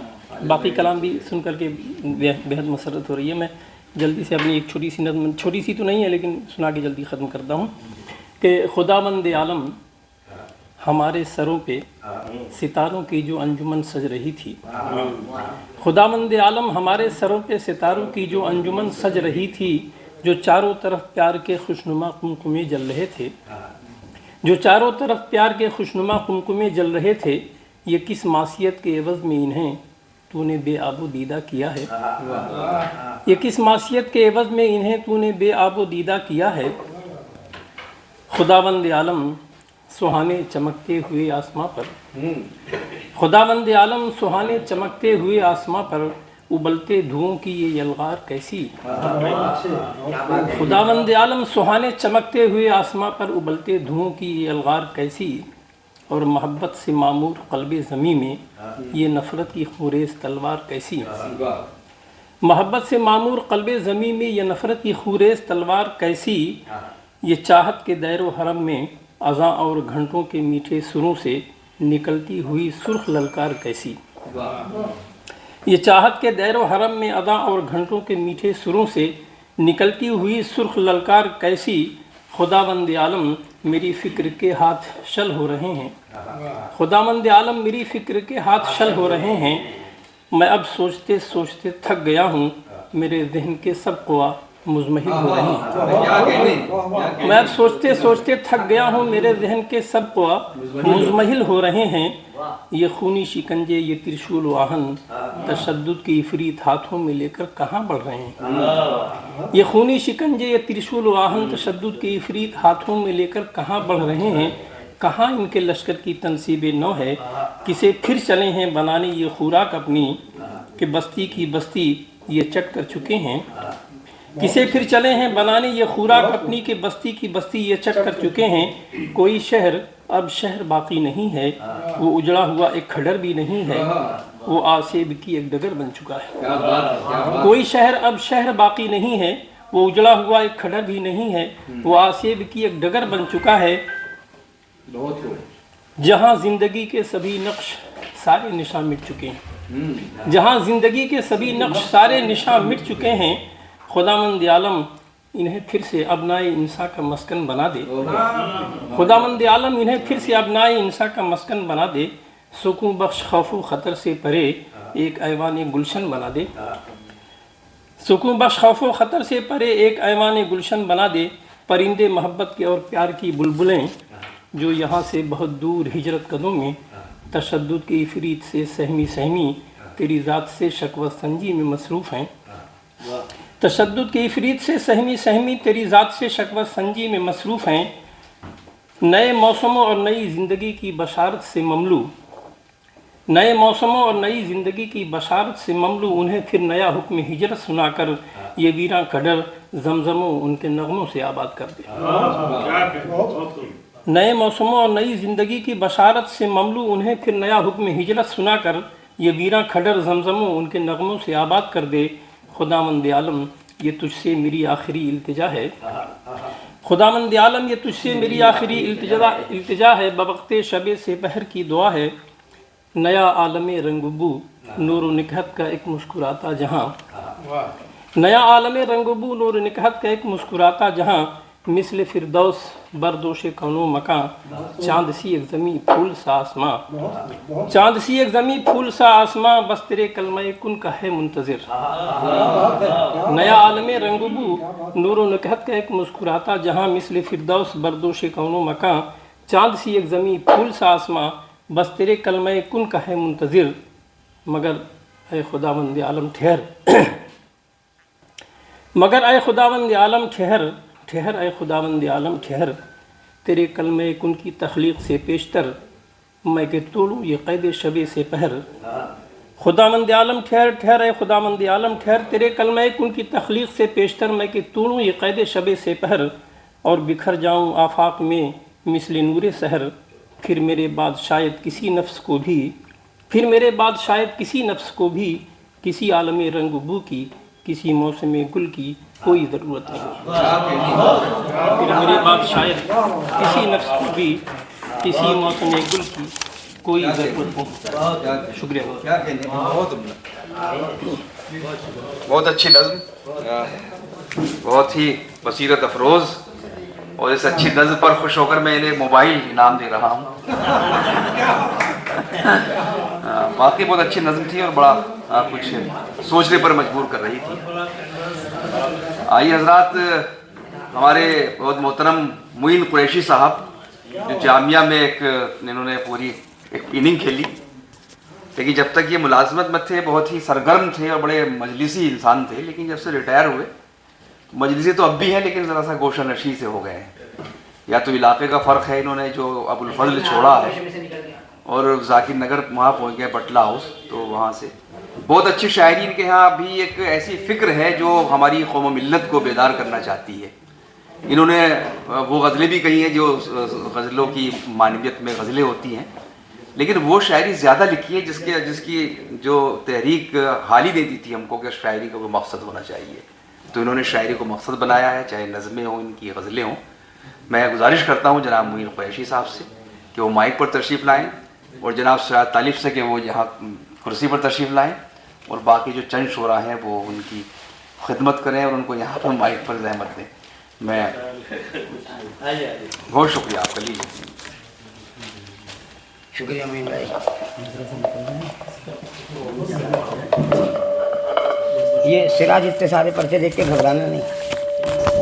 باقی کلام بھی سن کر کے بہت مسرت ہو رہی ہے. میں جلدی سے اپنی ایک چھوٹی سی نظم, چھوٹی سی تو نہیں ہے لیکن سنا کے جلدی ختم کرتا ہوں کہ خداوند عالم ہمارے سروں پہ ستاروں کی جو انجمن سج رہی تھی, خداوند عالم ہمارے سروں پہ ستاروں کی جو انجمن سج رہی تھی, جو چاروں طرف پیار کے خوشنما قمقمے جل رہے تھے, جو چاروں طرف پیار کے خوشنما قمقمے جل رہے تھے, یہ کس معصیت کے عوض میں انہیں تو نے بے آب و دیدہ کیا ہے, یہ کس معصیت کے عوض میں انہیں تو نے بے آب و دیدہ کیا ہے. خداوند عالم سہانے چمکتے ہوئے آسماں پر, خداوند عالم سہانے چمکتے ہوئے آسماں پر ابلتے دھوؤں کی یہ یلغار کیسی, خداوند عالم سہانے چمکتے ہوئے آسماں پر ابلتے دھوؤں کی یہ یلغار کیسی, اور محبت سے معمور قلب زمیں میں یہ نفرت کی خوریز تلوار کیسی, محبت سے معمور قلب زمیں میں یہ نفرت کی خوریز تلوار کیسی, یہ چاہت کے دیر و حرم میں اذاں اور گھنٹوں کے میٹھے سروں سے نکلتی ہوئی سرخ للکار کیسی, یہ چاہت کے دیر و حرم میں اذاں اور گھنٹوں کے میٹھے سروں سے نکلتی ہوئی سرخ للکار کیسی. خداوند عالم میری فکر کے ہاتھ شل ہو رہے ہیں, خداوند عالم میری فکر کے ہاتھ شل ہو رہے ہیں, میں اب سوچتے سوچتے تھک گیا ہوں, میرے ذہن کے سب قوا مزمحل ہو رہے ہیں۔ میں اب سوچتے سوچتے تھک گیا ہوں، میرے ذہن کے سب قوا مزمحل ہو رہے ہیں۔ یہ خونی شکنجے، یہ ترشول و آہن تشدد کی عفریت ہاتھوں میں لے کر کہاں بڑھ رہے ہیں؟ یہ خونی شکنجے، یہ ترشول و آہن تشدد کی عفریت ہاتھوں میں لے کر کہاں بڑھ رہے ہیں؟ کہاں ان کے لشکر کی تنصیب نو ہے؟ کسے پھر چلے ہیں بنانے یہ خوراک اپنی، کہ بستی کی بستی یہ چٹ کر چکے ہیں۔ کسے پھر چلے ہیں بنانے یہ خوراک اپنی، کہ بستی کی بستی یہ چٹ کر چکے ہیں۔ کوئی شہر اب شہر باقی نہیں ہے، وہ اجڑا ہوا ایک کھڈر بھی نہیں ہے، وہ آسیب کی ایک ڈگر بن چکا ہے۔ کوئی شہر اب شہر باقی نہیں ہے، وہ اجڑا ہوا ایک کھڈر بھی نہیں ہے، وہ آسیب کی ایک ڈگر بن چکا ہے۔ جہاں زندگی کے سبھی نقش سارے نشاں مٹ چکے ہیں، جہاں زندگی کے سبھی نقش سارے نشاں مٹ چکے ہیں، خداوند عالم انہیں پھر سے ابنائے انسان کا مسکن بنا دے۔ خداوند عالم انہیں پھر سے ابنائے انسان کا مسکن بنا دے۔ سکون بخش خوف و خطر سے پرے ایک ایوان گلشن بنا دے۔ سکون بخش خوف و خطر سے پرے ایک ایوان گلشن بنا دے۔ پرندے محبت کے اور پیار کی بلبلیں جو یہاں سے بہت دور ہجرت قدوں میں تشدد کی عفریت سے سہمی سہمی تیری ذات سے شکوہ سنجی میں مصروف ہیں۔ تشدد کی عفریت سے سہمی سہمی تیری ذات سے شکوہ سنجی میں مصروف ہیں۔ نئے موسموں اور نئی زندگی کی بشارت سے مملو، نئے موسموں اور نئی زندگی کی بشارت سے مملو انہیں پھر نیا حکم ہجرت سنا کر یہ ویراں کڈر زمزموں ان کے نغموں سے آباد کر دے۔ نئے موسموں اور نئی زندگی کی بشارت سے مملو انہیں پھر نیا حکم ہجرت سنا کر یہ ویراں کھڈر زمزموں ان کے نغموں سے آباد کر دے۔ خداوند عالم یہ تجھ سے میری آخری التجا ہے، خداوند عالم یہ تجھ سے میری آخری التجا ہے، بوقت شب سپہر کی دعا ہے۔ نیا عالم رنگ بو نور و نکہت کا ایک مسکراتا جہاں، نیا عالم رنگ بو نور و نکہت کا ایک مسکراتا جہاں، مثل فردوس بردوش کونو مکان، چاند سی ایک زمیں پھول سا آسماں، چاند سی ایک زمیں پھول سا آسماں، بس تیرے کلمہ کن کا ہے منتظر۔ نیا عالم رنگ بو نور و نکہت کا ایک مسکراتا جہاں، مثل فردوس بردوش کونو مکان، چاند سی ایک زمیں پھول سا آسماں، بس تیرے کلمہ کن کا ہے منتظر۔ مگر اے خداوند عالم ٹھہر، مگر اے خداوند عالم ٹھہر، ٹھہر اے خداوند عالم ٹھہر، تیرے کلمہ کن کی تخلیق سے پیشتر میں کہ توڑوں یہ قید شب سے پہر۔ خداوند عالم ٹھہر، ٹھہر اے خداوند عالم ٹھہر، تیرے کلمہ کن کی تخلیق سے پیشتر میں کہ توڑوں یہ قید شب سے پہر، اور بکھر جاؤں آفاق میں مثل نور سحر۔ پھر میرے بعد شاید کسی نفس کو بھی، پھر میرے بعد شاید کسی نفس کو بھی کسی عالم رنگ بو کی، کسی موسم گل کی کوئی ضرورت نہیں۔ پھر میرے بعد شاید کسی نفس کو بھی کسی موسم گل کی کوئی ضرورت نہیں۔ شکریہ۔ بہت اچھی نظم، بہت ہی بصیرت افروز، اور اس اچھی نظم پر خوش ہو کر میں انہیں موبائل انعام دے رہا ہوں۔ واقعی بہت اچھی نظم تھی اور بڑا کچھ سوچنے پر مجبور کر رہی تھی۔ آئیے حضرات، ہمارے بہت محترم معین قریشی صاحب جو جامعہ میں انہوں نے پوری ایک اننگ کھیلی، لیکن جب تک یہ ملازمت میں تھے بہت ہی سرگرم تھے اور بڑے مجلسی انسان تھے، لیکن جب سے ریٹائر ہوئے مجلسی تو اب بھی ہے لیکن ذرا سا گوشہ نشی سے ہو گئے ہیں۔ یا تو علاقے کا فرق ہے، انہوں نے جو ابو الفضل چھوڑا ہے اور ذاکر نگر وہاں پہنچ گئے بٹلہ ہاؤس، تو وہاں سے بہت اچھی شاعری ان کے ہاں بھی ایک ایسی فکر ہے جو ہماری قوم و ملت کو بیدار کرنا چاہتی ہے۔ انہوں نے وہ غزلیں بھی کہی ہیں جو غزلوں کی معنویت میں غزلیں ہوتی ہیں، لیکن وہ شاعری زیادہ لکھی ہے جس کی جو تحریک حال ہی دیتی تھی ہم کو کہ شاعری کا کوئی مقصد ہونا چاہیے۔ تو انہوں نے شاعری کو مقصد بنایا ہے، چاہے نظمیں ہوں، ان کی غزلیں ہوں۔ میں گزارش کرتا ہوں جناب معین قریشی صاحب سے کہ وہ مائک پر تشریف لائیں، اور جناب سعد طالب سے کہ وہ یہاں کرسی پر تشریف لائیں، اور باقی جو چند شعراء ہیں وہ ان کی خدمت کریں اور ان کو یہاں پر مائک پر زحمت دیں۔ میں بہت شکریہ آپ کا، لیجیے۔ شکریہ معین بھائی۔ یہ سراج اتصال پرچے دیکھ کے گھبرانا نہیں۔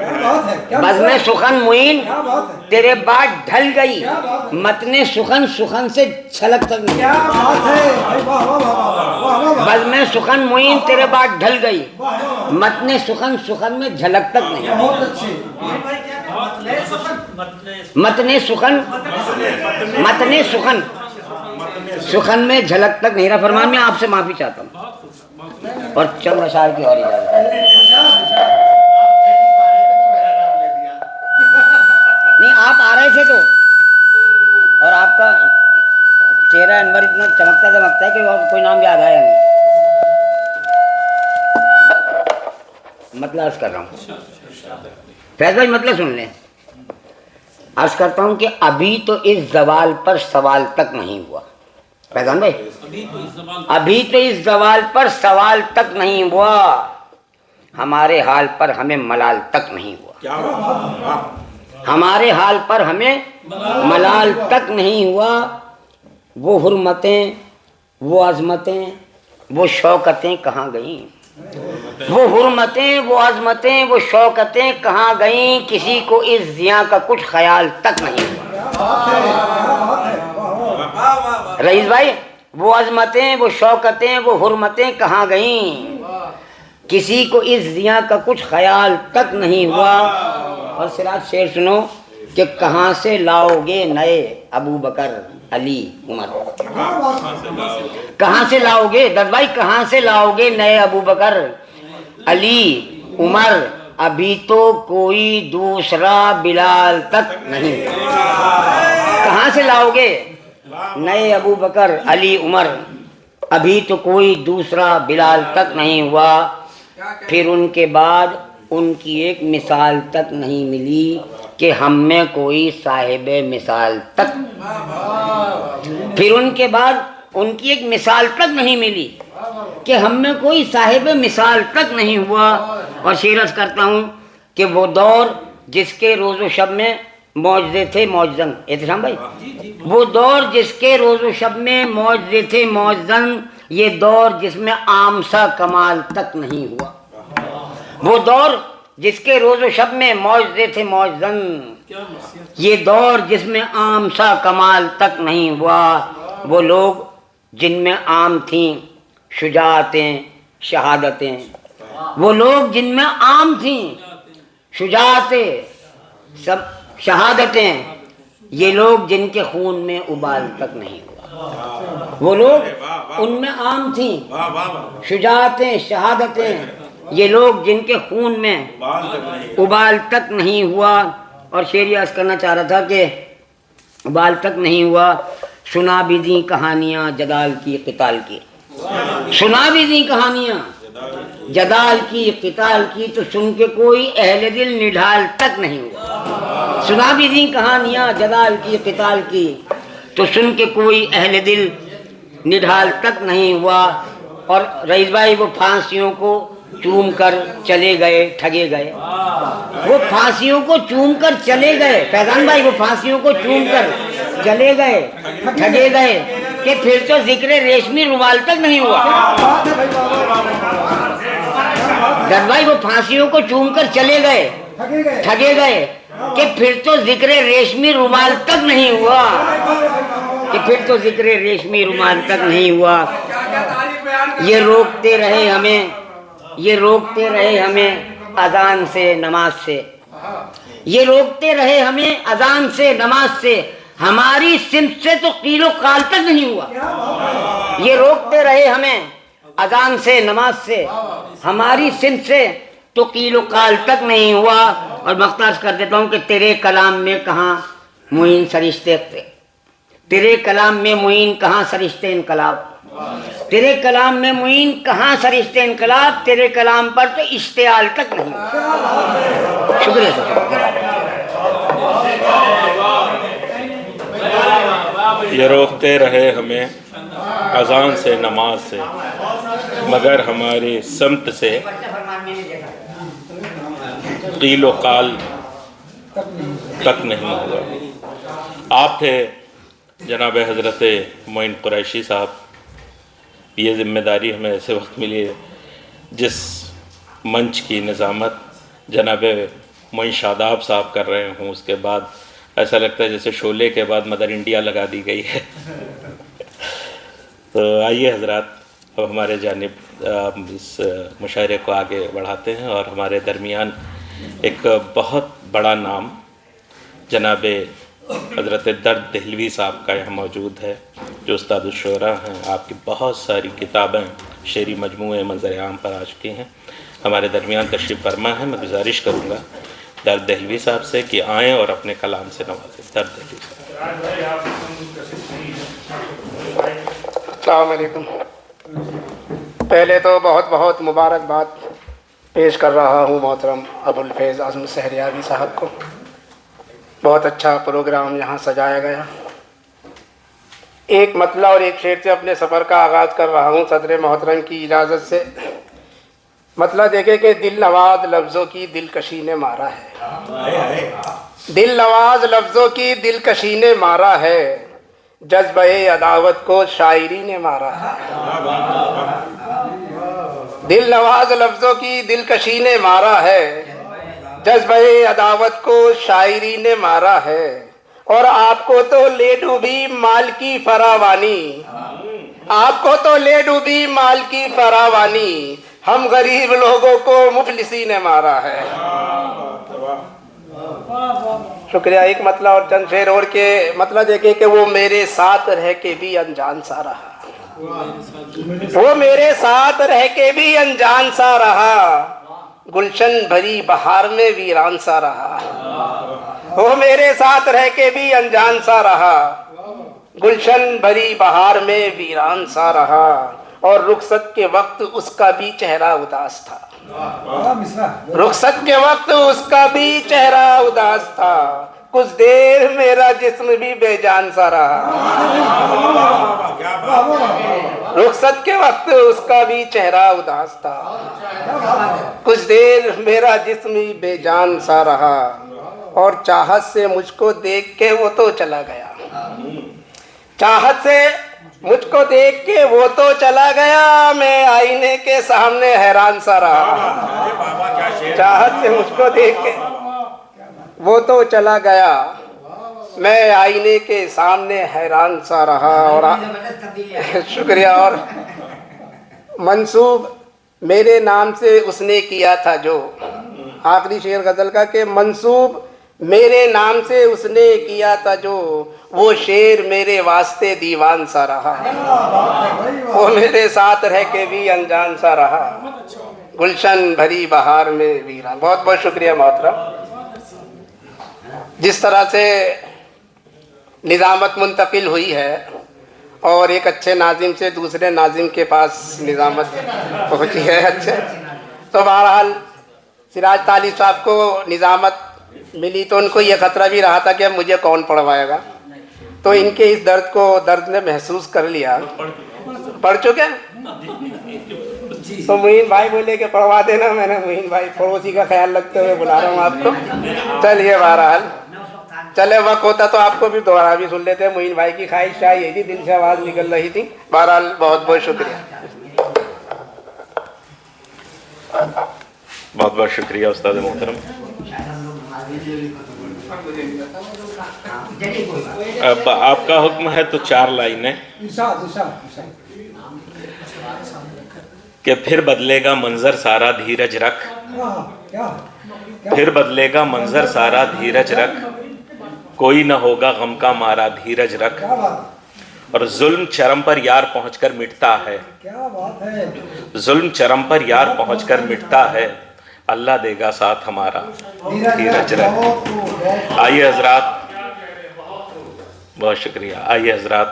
بزم سخن معین تیرے بعد ڈھل گئی، متن سخن سخن سے چھلک تک نہیں، بزم سخن معین تیرے بعد ڈھل گئی، متن سخن سخن میں جھلک تک نہیں، متن سخن سخن میں جھلک تک نہیں رہا۔ فرمان میں آپ سے معافی چاہتا ہوں اور چند اشعار کی اور اجازت ہے۔ نہیں آپ آ رہے تھے تو، اور آپ کا چہرہ انور اتنا چمکتا دمکتا ہے کہ اور کوئی نام یاد آیا نہیں۔ مطلب عرض کر رہا ہوں، فیض بھائی مطلب سن لیں، عرض کرتا ہوں کہ ابھی تو اس زوال پر سوال تک نہیں ہوا، فیضان بھائی ابھی تو اس زوال پر سوال تک نہیں ہوا، ہمارے حال پر ہمیں ملال تک نہیں ہوا، ہمارے حال پر ہمیں ملال تک نہیں ہوا۔ وہ حرمتیں، وہ عظمتیں، وہ شوکتیں کہاں گئیں، وہ حرمتیں، وہ عظمتیں، وہ شوکتیں کہاں گئیں، کسی کو اس زیاں کا کچھ خیال تک نہیں ہوا۔ رئیس بھائی وہ عظمتیں، وہ شوکتیں، وہ حرمتیں کہاں گئیں، کسی کو اس زیاں کا کچھ خیال تک نہیں ہوا۔ اور سراج شعر سنو کہ کہاں سے لاؤ گے نئے ابو بکر علی عمر، کہاں سے لاؤ گے درد بھائی، کہاں سے لاؤ گے نئے ابو بکر علی عمر، ابھی تو کوئی دوسرا بلال تک نہیں، کہاں سے لاؤ گے نئے ابو بکر علی عمر، ابھی تو کوئی دوسرا بلال تک نہیں ہوا۔ پھر ان کے بعد ان کی ایک مثال تک نہیں ملی کہ ہم میں کوئی صاحب مثال تک، پھر ان کے بعد ان کی ایک مثال تک نہیں ملی کہ ہم میں کوئی صاحب مثال تک نہیں ہوا۔ اور شیرز کرتا ہوں کہ وہ دور جس کے روز و شب میں معجزے تھے معجزن، احترام بھائی وہ دور جس کے روز و شب میں معجزے تھے معجزن، یہ دور جس میں عام سا کمال تک نہیں ہوا، وہ دور جس کے روز و شب میں معجزے تھے معجزن، یہ دور جس میں عام سا کمال تک نہیں ہوا۔ وہ لوگ جن میں عام تھیں شجاعتیں شہادتیں، وہ لوگ جن میں عام تھیں شجاعتیں سب شہادتیں، یہ لوگ جن کے خون میں ابال تک نہیں ہوا، وہ لوگ ان میں عام تھیں شجاعتیں شہادتیں، یہ لوگ جن کے خون میں ابال تک نہیں ہوا۔ اور شعر یہ عرض کرنا چاہ رہا تھا کہ ابال تک نہیں ہوا، سنا بھی دیں کہانیاں جدال کی قتال کی، سنا بھی دیں کہانیاں جدال کی قتال کی، تو سن کے کوئی اہل دل نڈھال تک نہیں ہوا، سنا بھی دیں کہانیاں جدال کی قتال کی، تو سن کے کوئی اہل دل نڈھال تک نہیں ہوا۔ اور رئیس بھائی وہ پھانسیوں کو چوم کر چلے گئے ٹھگے گئے، وہ پھانسیوں کو چوم کر چلے گئے، فیضان بھائی وہ پھانسیوں کو چوم کر چلے گئے ٹھگے گئے، کہ پھر تو ذکر ریشمی رومال تک نہیں ہوا۔ درد بھائی وہ پھانسیوں کو چوم کر چلے گئے ٹھگے گئے، کہ پھر تو ذکر ریشمی رومال تک نہیں ہوا، کہ پھر تو ذکر ریشمی رومال تک نہیں ہوا۔ یہ روکتے رہے ہمیں، یہ روکتے رہے ہمیں اذان سے نماز سے، یہ روکتے رہے ہمیں اذان سے نماز سے، ہماری سمت سے تو قیل و قال تک نہیں ہوا، یہ روکتے رہے ہمیں اذان سے نماز سے، ہماری سمت سے تو قیل و قال تک نہیں ہوا۔ اور مختص کر دیتا ہوں کہ تیرے کلام میں کہاں معین سرشتے، تیرے کلام میں معین کہاں سرشتے انقلاب، تیرے کلام میں معین کہاں سرشتے انقلاب، تیرے کلام پر تو اشتعال تک نہیں۔ شکریہ یہ روکتے رہے ہمیں اذان سے نماز سے، مگر ہماری سمت سے قیل و قال تک نہیں ہوا۔ آپ تھے جناب حضرت معین قریشی صاحب، یہ ذمہ داری ہمیں ایسے وقت ملی ہے جس منچ کی نظامت جناب معین شاداب صاحب کر رہے ہوں، اس کے بعد ایسا لگتا ہے جیسے شعلے کے بعد مدر انڈیا لگا دی گئی ہے۔ تو آئیے حضرات، اب ہمارے جانب اس مشاعرے کو آگے بڑھاتے ہیں، اور ہمارے درمیان ایک بہت بڑا نام جناب حضرت درد دہلوی صاحب کا یہاں موجود ہے، جو استاد الشعراء ہیں۔ آپ کی بہت ساری کتابیں شعری مجموعے منظر عام پر آ چکی ہیں، ہمارے درمیان تشریف فرما ہے۔ میں گزارش کروں گا درد دہلوی صاحب سے کہ آئیں اور اپنے کلام سے نوازیں۔ درد دہلوی صاحب۔ السلام علیکم۔ پہلے تو بہت بہت مبارکباد پیش کر رہا ہوں محترم ابو الفیض اعظم سحریابی صاحب کو۔ بہت اچھا پروگرام یہاں سجایا گیا۔ ایک مطلع اور ایک شعر سے اپنے سفر کا آغاز کر رہا ہوں صدر محترم کی اجازت سے۔ مطلع دیکھے کہ دل نواز لفظوں کی دلکشی نے مارا ہے، دل نواز لفظوں کی دلکشی نے مارا ہے، جذبہ عداوت کو شاعری نے مارا ہے۔ دل نواز لفظوں کی دلکشی نے مارا ہے، جذبہ عداوت کو شاعری نے مارا ہے، اور آپ کو تو لے ڈوبی مال کی فراوانی، آپ کو تو لے ڈوبی مال کی فراوانی، ہم غریب لوگوں کو مفلسی نے مارا ہے۔ شکریہ۔ ایک مطلع اور چند شعر اور کے مطلع دیکھیں کہ وہ میرے ساتھ رہ کے بھی انجان سا رہا، وہ میرے ساتھ رہ کے بھی انجان سا رہا، گلشن بھری بہار میں ویران سا رہا، وہ میرے ساتھ رہ کے بھی انجان سا رہا، گلشن بھری بہار میں ویران سا رہا، اور رخصت کے وقت اس کا بھی چہرہ اداس تھا، رخصت کے وقت اس کا بھی چہرہ اداس تھا، کچھ دیر میرا جسم بھی بے جان سا رہا، رخصت کے وقت اس کا بھی چہرہ اداس تھا، کچھ دیر میرا جسم بھی بے جان سا رہا، اور چاہت سے مجھ کو دیکھ کے وہ تو چلا گیا، چاہت سے مجھ کو دیکھ کے وہ تو چلا گیا، میں آئینے کے سامنے حیران سا رہا، چاہت سے مجھ کو دیکھ کے وہ تو چلا گیا، میں آئینے کے سامنے حیران سا رہا۔ اور شکریہ۔ اور منسوب میرے نام سے اس نے کیا تھا جو، آخری شعر غزل کا کہ منسوب میرے نام سے اس نے کیا تھا جو، وہ شعر میرے واسطے دیوان سا رہا، وہ میرے ساتھ رہ کے بھی انجان سا رہا، گلشن بھری بہار میں ویران۔ بہت بہت شکریہ محترم۔ جس طرح سے نظامت منتقل ہوئی ہے اور ایک اچھے ناظم سے دوسرے ناظم کے پاس نظامت پہنچی ہے، اچھے تو بہرحال سراج طالب صاحب کو نظامت ملی تو ان کو یہ خطرہ بھی رہا تھا کہ اب مجھے کون پڑھوائے گا، تو ان کے اس درد نے محسوس کر لیا، پڑھ چکے تو معین بھائی بولے کہ پڑھوا دینا، میں نے معین بھائی پڑوسی کا خیال رکھتے ہوئے بلا رہا ہوں آپ کو۔ چلیے بہرحال چلے، وقت ہوتا تو آپ کو بھی دوبارہ بھی سن لیتے، معین بھائی کی خواہش یہ تھی، دل سے آواز نکل رہی تھی۔ بہرحال بہت بہت شکریہ۔ بہت بہت شکریہ استاد محترم۔ اب آپ کا حکم ہے تو 4 لائنیں کہ پھر بدلے گا منظر سارا دھیرج رکھ، پھر بدلے گا منظر سارا دھیرج رکھ، کوئی نہ ہوگا غم کا مارا دھیرج رکھ، اور ظلم چرم پر یار پہنچ کر مٹتا ہے، ظلم چرم پر یار پہنچ کر مٹتا ہے، اللہ دے گا ساتھ ہمارا دھیرج رکھ۔ آئیے حضرات، بہت شکریہ۔ آئیے حضرات،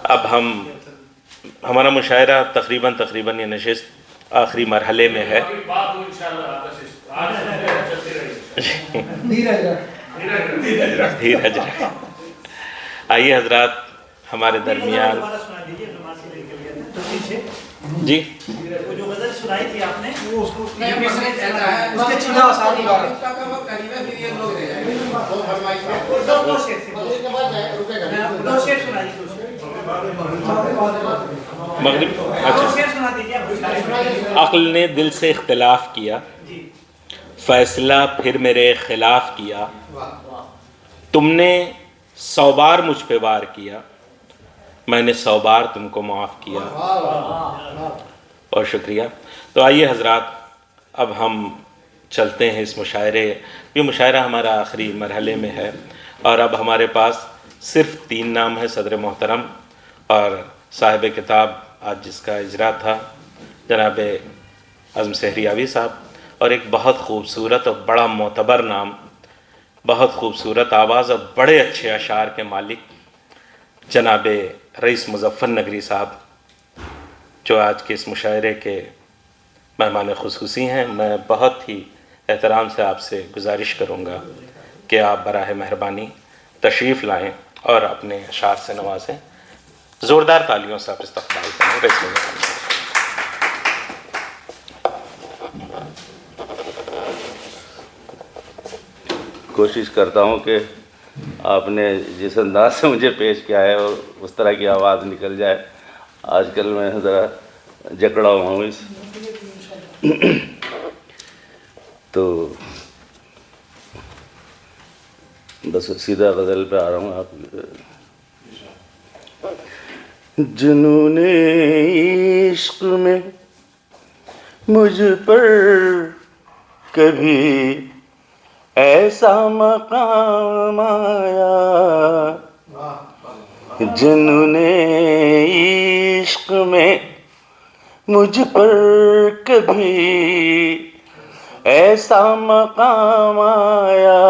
اب ہمارا مشاعرہ تقریباً یہ نشست آخری مرحلے میں ہے۔ دھیرج رکھ۔ آئیے حضرات، ہمارے درمیان جی جو غزل سنائی تھی آپ نے مغرب، اچھا۔ عقل نے دل سے اختلاف کیا، فیصلہ پھر میرے خلاف کیا، تم نے 100 بار مجھ پہ وار کیا، میں نے 100 بار تم کو معاف کیا. اور شکریہ. تو آئیے حضرات، اب ہم چلتے ہیں اس مشاعرے. یہ مشاعرہ ہمارا آخری مرحلے میں ہے، اور اب ہمارے پاس صرف 3 نام ہے. صدر محترم اور صاحب کتاب آج جس کا اجرا تھا جناب عزم سحریاوی صاحب، اور ایک بہت خوبصورت اور بڑا معتبر نام، بہت خوبصورت آواز اور بڑے اچھے اشعار کے مالک جناب رئیس مظفر نگری صاحب، جو آج کے اس مشاعرے کے مہمان خصوصی ہیں. میں بہت ہی احترام سے آپ سے گزارش کروں گا کہ آپ براہ مہربانی تشریف لائیں اور اپنے اشعار سے نوازیں. زوردار تالیوں سے آپ استقبال کریں. رئیس مظفر. کوشش کرتا ہوں کہ آپ نے جس انداز سے مجھے پیش کیا ہے اور اس طرح کی آواز نکل جائے. آج کل میں ذرا جکڑا ہوا ہوں اس تو بس سیدھا غزل پہ آ رہا ہوں. آپ جنون عشق میں مجھ پر کبھی ایسا مقام آیا، جنون عشق میں مجھ پر کبھی ایسا مقام آیا،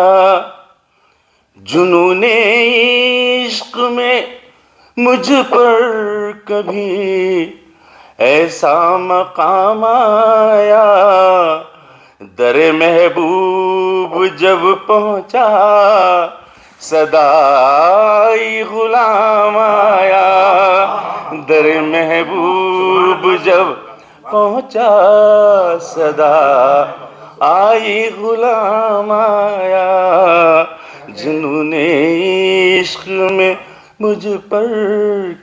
جنون عشق میں مجھ پر کبھی ایسا مقام آیا، در محبوب جب پہنچا صدائی غلام آیا، در محبوب جب پہنچا صدا آئی غلام آیا، جنون عشق میں مجھ پر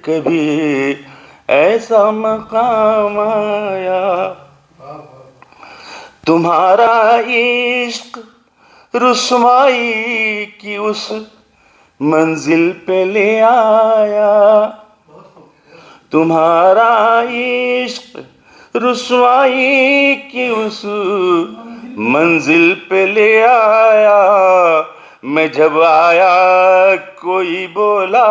کبھی ایسا مقام آیا. تمہارا عشق رسوائی کی اس منزل پہ لے آیا، تمہارا عشق رسوائی کی اس منزل پہ لے آیا. میں جب آیا کوئی بولا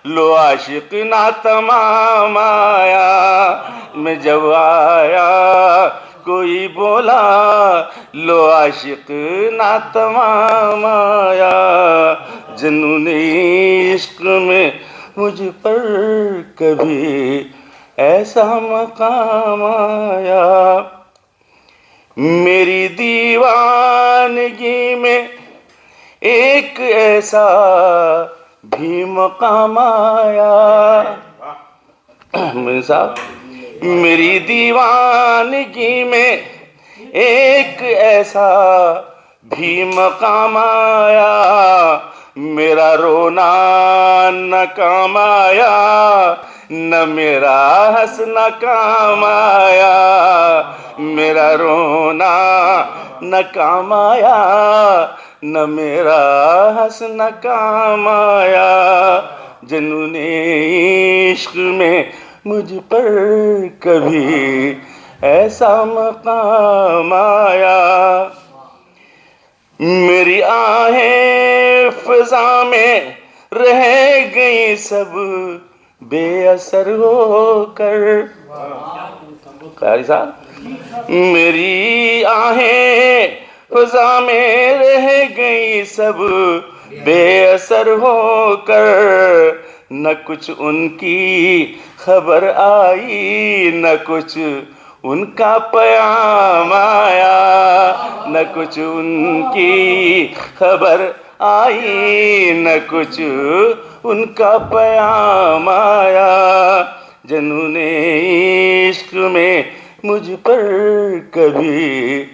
لو عاشق نا تمام آیا، میں جب آیا کوئی بولا لو عاشق نا تمام آیا، جنون عشق میں مجھ پر کبھی ایسا مقام آیا. میری دیوانگی میں ایک ایسا بھی مقام آیا، میری دیوانگی میں ایک ایسا بھی مقام آیا، میرا رونا نہ کام آیا نہ میرا ہنسنا کام آیا، میرا رونا نہ کام آیا نہ میرا ہنسنا کام آیا، جنون عشق میں مجھ پر کبھی ایسا مقام آیا. میری آہیں فضا میں رہ گئی سب بے اثر ہو کر، قاری صاحب میری آہیں فضا میں رہ گئی سب بے اثر ہو کر، نہ کچھ ان کی خبر آئی نہ کچھ ان کا پیام آیا، نہ کچھ ان کی خبر آئی نہ کچھ ان کا پیام آیا، جنون عشق میں مجھ پر کبھی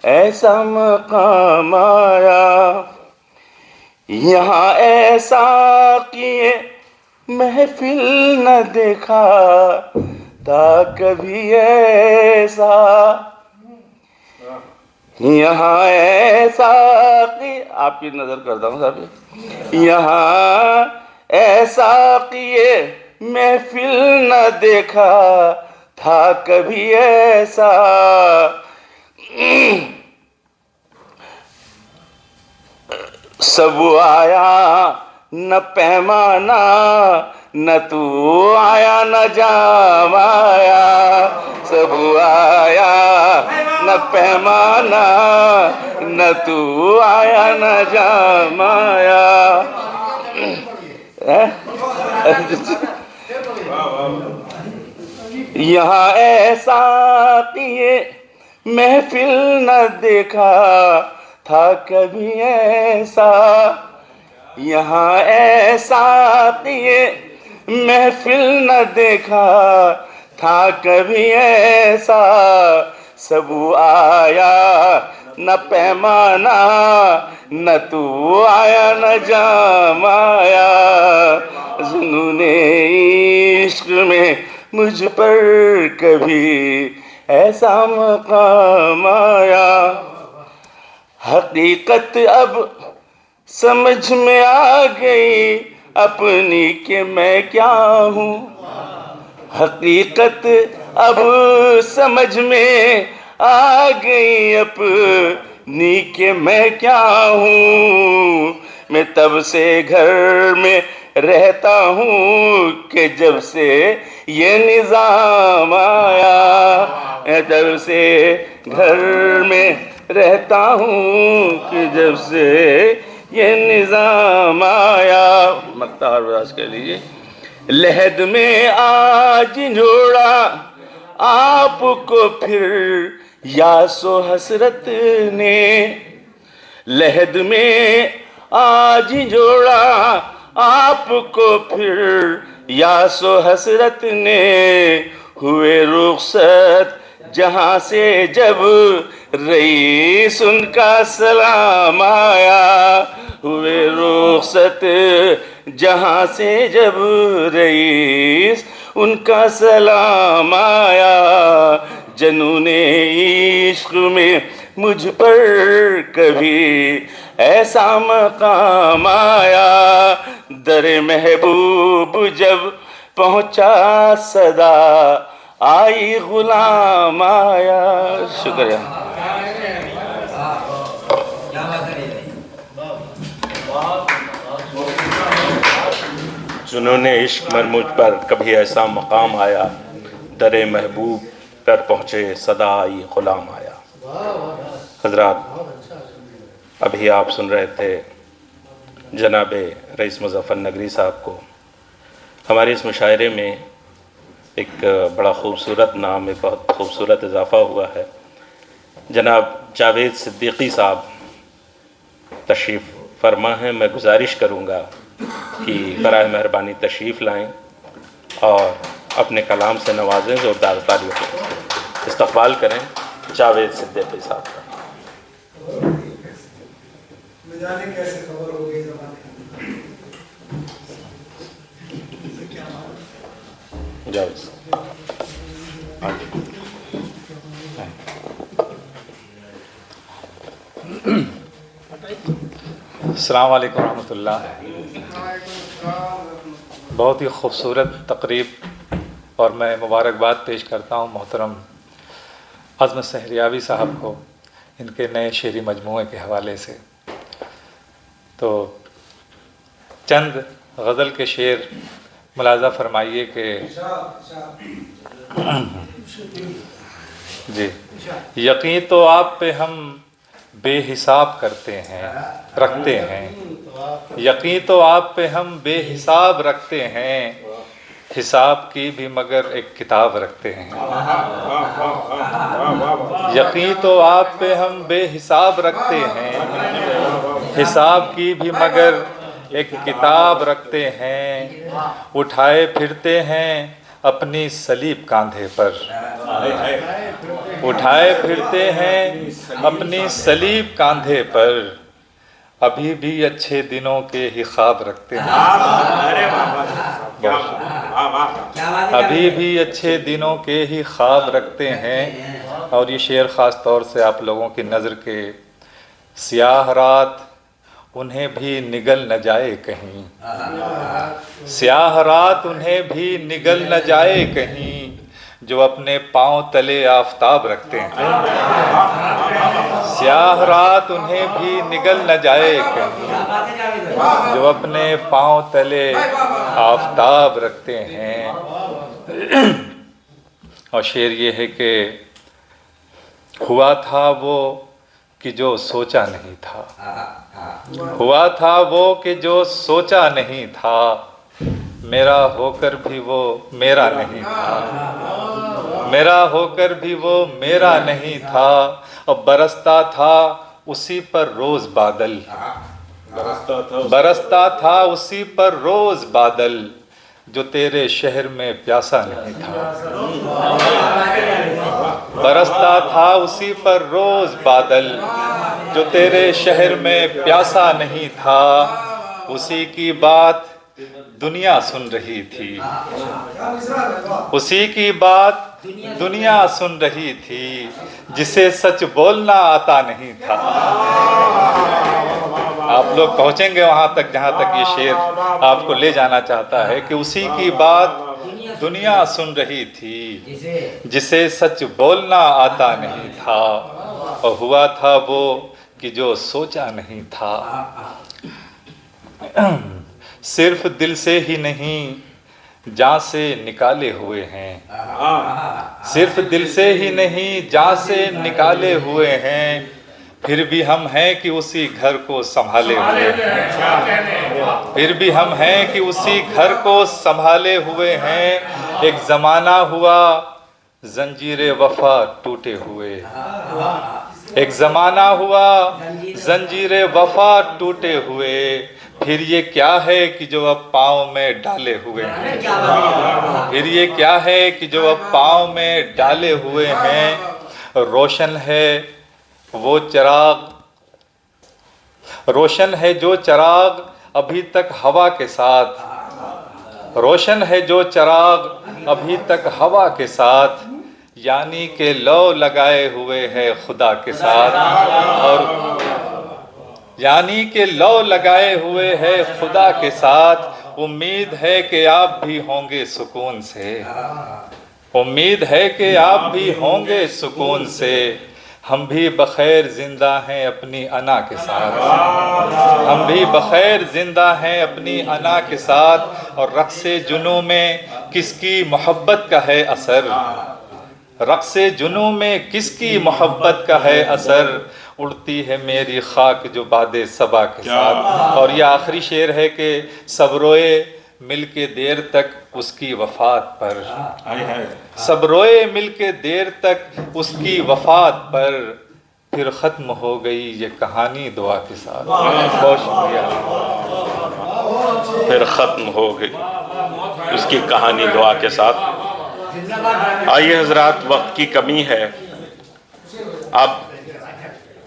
ایسا مقام آیا. یہاں ایسا کیے محفل نہ دیکھا تا کبھی ایسا، یہاں ایسا کہ آپ کی نظر کرتا ہوں صاحب، یہاں ایسا کہ یہ محفل نہ دیکھا تھا کبھی ایسا، سب آیا نہ پیمانا، نہ تو آیا نہ جام آیا، سب آیا نہ پیمانا، نہ تو آیا نہ جام آیا۔ یہاں ایسا کہ یہ محفل نہ دیکھا تھا کبھی ایسا، یہاں ایسا کہ یہ محفل نہ دیکھا تھا کبھی ایسا، سب آیا نہ پیمانا، نہ تو آیا نہ جام آیا، جنون عشق میں مجھ پر کبھی ایسا مقام آیا۔ حقیقت اب سمجھ میں آ گئی اپنی کہ میں کیا ہوں، حقیقت اب سمجھ میں آ گئی اپنی کہ میں کیا ہوں، میں تب سے گھر میں رہتا ہوں کہ جب سے یہ نظام آیا، میں تب سے گھر میں رہتا ہوں کہ جب سے یہ نظام آیا۔ مقطع اور براز کر لیجیے۔ لحد میں آج جوڑا آپ کو پھر یاس و حسرت نے، لحد میں آج جوڑا آپ کو پھر یاس و حسرت نے، ہوئے رخصت جہاں سے جب رئیس ان کا سلام آیا، ہوئے رخصت جہاں سے جب رئیس ان کا سلام آیا، جنون عشق میں مجھ پر کبھی ایسا مقام آیا، در محبوب جب پہنچا صدا آئی غلام آیا۔ شکریہ۔ جنون عشق میں مجھ پر کبھی ایسا مقام آیا، در محبوب پر پہنچے صدا آئی غلام آیا۔ حضرات، ابھی آپ سن رہے تھے جناب رئیس مظفر نگری صاحب کو۔ ہمارے اس مشاعرے میں ایک بڑا خوبصورت نام، ایک بہت خوبصورت اضافہ ہوا ہے۔ جناب جاوید صدیقی صاحب تشریف فرما ہیں۔ میں گزارش کروں گا کہ برائے مہربانی تشریف لائیں اور اپنے کلام سے نوازیں، زوردار تالیوں سے استقبال کریں جاوید صدیقی صاحب کا۔ کیسے خبر ہو گئی جاوید السلام علیکم ورحمۃ اللہ۔ بہت ہی خوبصورت تقریب، اور میں مبارکباد پیش کرتا ہوں محترم عظمت سحریابی صاحب کو ان کے نئے شعری مجموعے کے حوالے سے۔ تو چند غزل کے شعر ملاحظہ فرمائیے کہ جی، یقین تو آپ پہ ہم بے حساب کرتے ہیں رکھتے ہیں، یقین تو آپ پہ ہم بے حساب رکھتے ہیں، حساب کی بھی مگر ایک کتاب رکھتے ہیں۔ یقین تو آپ پہ ہم بے حساب رکھتے ہیں، حساب کی بھی مگر ایک کتاب رکھتے ہیں، اٹھائے پھرتے ہیں اپنی صلیب کاندھے پر، اٹھائے پھرتے ہیں اپنی صلیب کاندھے پر، ابھی بھی اچھے دنوں کے ہی خواب رکھتے ہیں، ابھی بھی اچھے دنوں کے ہی خواب رکھتے ہیں، اور یہ شعر خاص طور سے آپ لوگوں کی نظر کے سیاہ رات انہیں بھی نگل نہ جائے کہیں، سیاہ رات انہیں بھی نگل نہ جائے کہیں، جو اپنے پاؤں تلے آفتاب رکھتے ہیں، سیاہ رات انہیں بھی نگل نہ جائے کہیں، جو اپنے پاؤں تلے آفتاب رکھتے ہیں۔ اور شعر یہ ہے کہ ہوا تھا وہ کہ جو سوچا نہیں تھا، ہوا تھا وہ کہ جو سوچا نہیں تھا، میرا ہو کر بھی وہ میرا نہیں تھا، میرا ہو کر بھی وہ میرا نہیں تھا، اور برستا تھا اسی پر روز بادل، برستا تھا اسی پر روز بادل، جو تیرے شہر میں پیاسا نہیں تھا، برستا تھا اسی پر روز بادل، جو تیرے شہر میں پیاسا نہیں تھا، اسی کی بات دنیا سن رہی تھی، اسی کی بات دنیا سن رہی تھی، جسے سچ بولنا آتا نہیں تھا۔ آپ لوگ پہنچیں گے وہاں تک جہاں تک یہ شعر آپ کو لے جانا چاہتا ہے کہ اسی کی بات دنیا سن رہی تھی، جسے سچ بولنا آتا نہیں تھا، اور ہوا تھا وہ کہ جو سوچا نہیں تھا۔ صرف دل سے ہی نہیں جاں سے نکالے ہوئے ہیں، صرف دل سے ہی نہیں جاں سے نکالے ہوئے ہیں، پھر بھی ہم ہیں کہ اسی گھر کو سنبھالے ہوئے ہیں، پھر بھی ہم ہیں کہ اسی گھر کو سنبھالے ہوئے ہیں، ایک زمانہ ہوا زنجیر وفا ٹوٹے ہوئے، ایک زمانہ ہوا زنجیر وفا ٹوٹے ہوئے، پھر یہ کیا ہے کہ جو اب پاؤں میں ڈالے ہوئے ہیں، پھر یہ کیا ہے کہ جو اب پاؤں میں ڈالے ہوئے ہیں، روشن ہے وہ چراغ، روشن ہے جو چراغ ابھی تک ہوا کے ساتھ، روشن ہے جو چراغ ابھی تک ہوا کے ساتھ، یعنی کہ لو لگائے ہوئے ہے خدا کے ساتھ، اور یعنی کہ لو لگائے ہوئے ہے خدا کے ساتھ، امید ہے کہ آپ بھی ہوں گے سکون سے، امید ہے کہ آپ بھی ہوں گے سکون سے، ہم بھی بخیر زندہ ہیں اپنی انا کے ساتھ، ہم بھی بخیر زندہ ہیں اپنی انا کے ساتھ، اور رقص جنوں میں کس کی محبت کا ہے اثر، رقص جنوں میں کس کی محبت کا ہے اثر، اڑتی ہے میری خاک جو باد صبا کے ساتھ۔ اور یہ آخری شعر ہے کہ سب روئے مل کے دیر تک اس کی وفات پر، سب روئے مل کے دیر تک اس کی وفات پر، پھر ختم ہو گئی یہ کہانی دعا کے ساتھ۔ بہت شکریہ۔ پھر ختم ہو گئی اس کی کہانی دعا کے ساتھ۔ آئیے حضرات، وقت کی کمی ہے، اب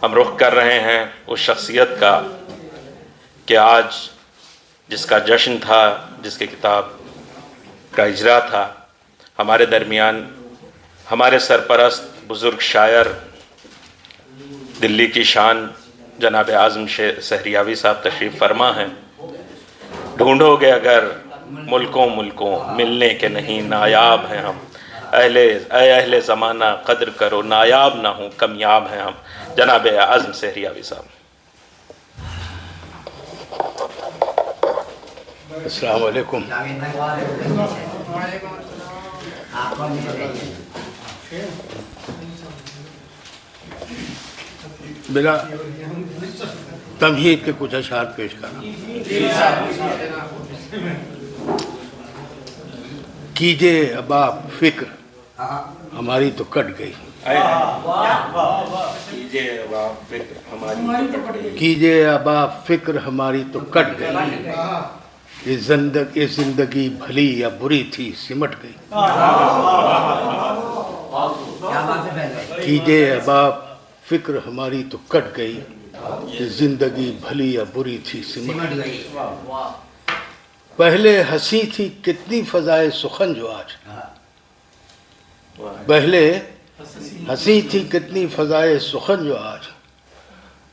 ہم رخ کر رہے ہیں اس شخصیت کا کہ آج جس کا جشن تھا، جس کی کتاب کا اجرا تھا، ہمارے درمیان ہمارے سرپرست بزرگ شاعر دلی کی شان جناب اعظم سحریاوی صاحب تشریف فرما ہیں۔ ڈھونڈو گے اگر ملکوں ملکوں، ملنے کے نہیں نایاب ہیں ہم، اہل زمانہ قدر کرو، نایاب نہ ہوں کمیاب ہیں ہم، جناب اعظم سحریاوی صاحب۔ السلام علیکم۔ بلا تمہید کے کچھ اشعار پیش کرنا۔ کیجئے ابا فکر ہماری تو کٹ گئی، کیجئے ابا فکر ہماری تو کٹ گئی، یہ زندگی بھلی یا بری تھی سمٹ گئی، کیجئے ابا فکر ہماری تو کٹ گئی، یہ زندگی بھلی یا بری تھی سمٹ گئی، پہلے ہنسی تھی کتنی فضائے سخن جو آج، پہلے ہنسی تھی کتنی فضائے سخن جو آج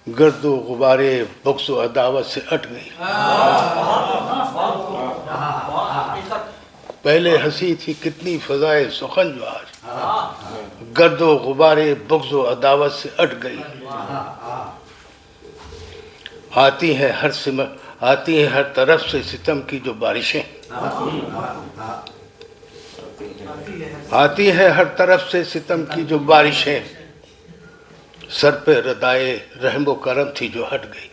گرد و غبارے بغض و عداوت سے اٹ گئی. پہلے ہنسی تھی کتنی فضائے سخن جو آج گرد و غبارے بغض و عداوت سے اٹ گئی. آتی ہیں ہر طرف سے ستم کی جو بارشیں، آتی ہیں ہر طرف سے ستم کی جو بارشیں، سر پہ ردائے رحم و کرم تھی جو ہٹ گئی.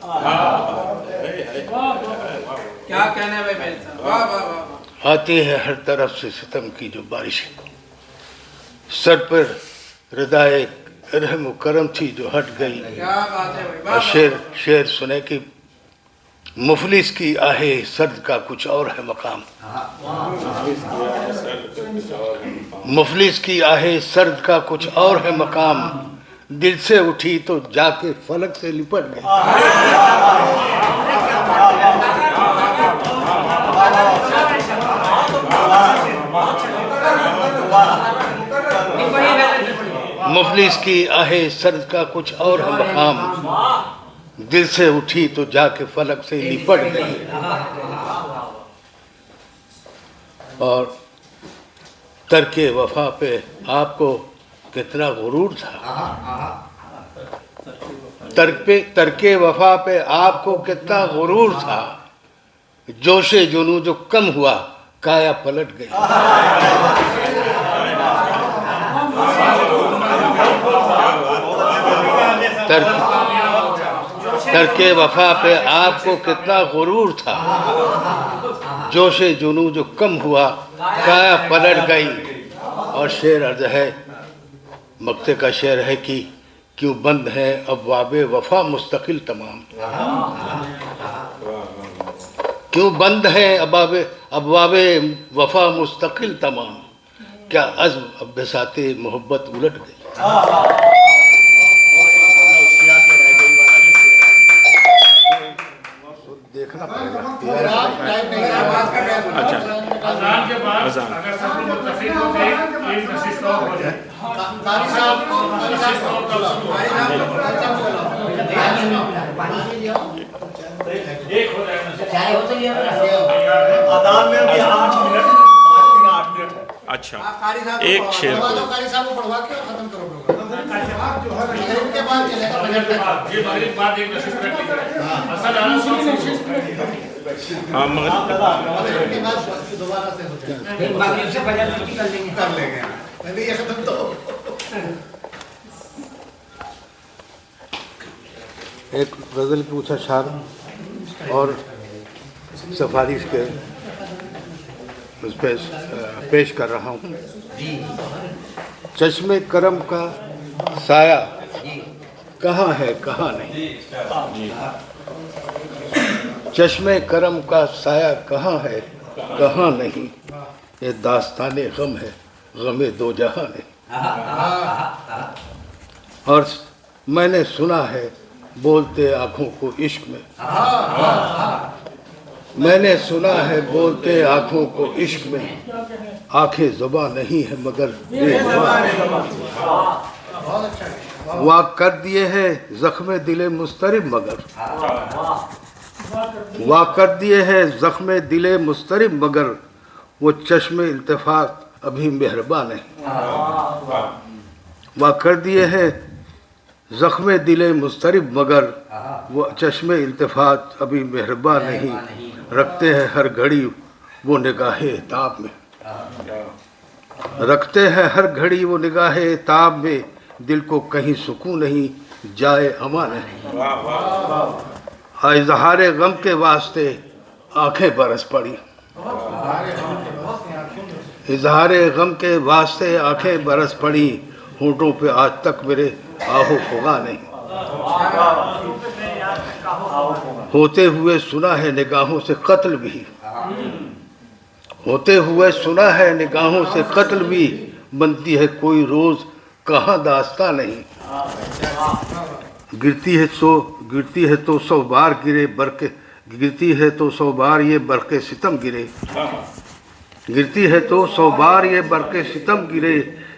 کیا کہنا ہے بھائی صاحب. آتی ہیں ہر طرف سے ستم کی جو بارشیں، سر پر ردائے رحم و کرم تھی جو ہٹ گئی. کیا بات ہے بھائی. اور شعر سنے کہ مفلس کی آہے سرد کا کچھ اور ہے مقام. مفلس کی آہے سرد کا کچھ اور ہے مقام، دل سے اٹھی تو جا کے فلک سے لپٹ گئی. مفلس کی آہے سرد کا کچھ اور ہے مقام، دل سے اٹھی تو جا کے فلک سے لپٹ گئی. اور ترک وفا پہ آپ کو کتنا غرور تھا، ترک وفا پہ آپ کو کتنا غرور تھا، جوش جنوں جو کم ہوا کایا پلٹ گئی. ترک وفا پہ آپ کو کتنا غرور تھا، جوش جنوں جو کم ہوا کایا پلٹ گئی. اور شعر عرض ہے، مقطع کا شعر ہے کہ کیوں بند ہے ابواب وفا مستقل تمام، کیوں بند ہے ابواب وفا مستقل تمام، کیا عزم اب بساط محبت الٹ گئی. دیکھنا پڑے گا. اچھا ایک شعر ایک غزل پوچھا شعر اور سفارش کے اس پہ پیش کر رہا ہوں. چشم کرم کا سایہ کہاں ہے کہاں نہیں، چشم کرم کا سایہ کہاں ہے کہاں نہیں، یہ داستان غم ہے غم دو جہاں نہیں. اور میں نے سنا ہے بولتے آنکھوں کو عشق میں، میں نے سنا ہے بولتے آنکھوں کو عشق میں، آنکھیں زباں نہیں ہے مگر بے زبان. واق کر دیے ہیں زخم دل مضطرب مگر، واق کر دیے ہیں زخم دل مضطرب مگر، وہ چشم التفات ابھی مہربان نہیں. واق کر دیے ہیں زخم دل مضطرب مگر، وہ چشم التفات ابھی مہربان نہیں. رکھتے ہیں ہر گھڑی وہ نگاہ تاب میں، رکھتے ہیں ہر گھڑی وہ نگاہ تاب میں، دل کو کہیں سکون نہیں جائے امان نہیں. اظہار غم کے واسطے آنکھیں برس پڑی، اظہار غم کے واسطے آنکھیں برس پڑی، ہونٹوں پہ آج تک میرے آہو خغاں نہیں. ہوتے ہوئے سنا ہے نگاہوں سے قتل بھی، ہوتے ہوئے سنا ہے نگاہوں سے قتل بھی، بنتی ہے کوئی روز کہاں داستاں نہیں. گرتی ہے تو 100 بار گرے برقے، گرتی ہے تو 100 بار یہ برقے ستم گرے، گرتی ہے تو 100 بار یہ برقے ستم گرے،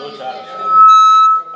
2-4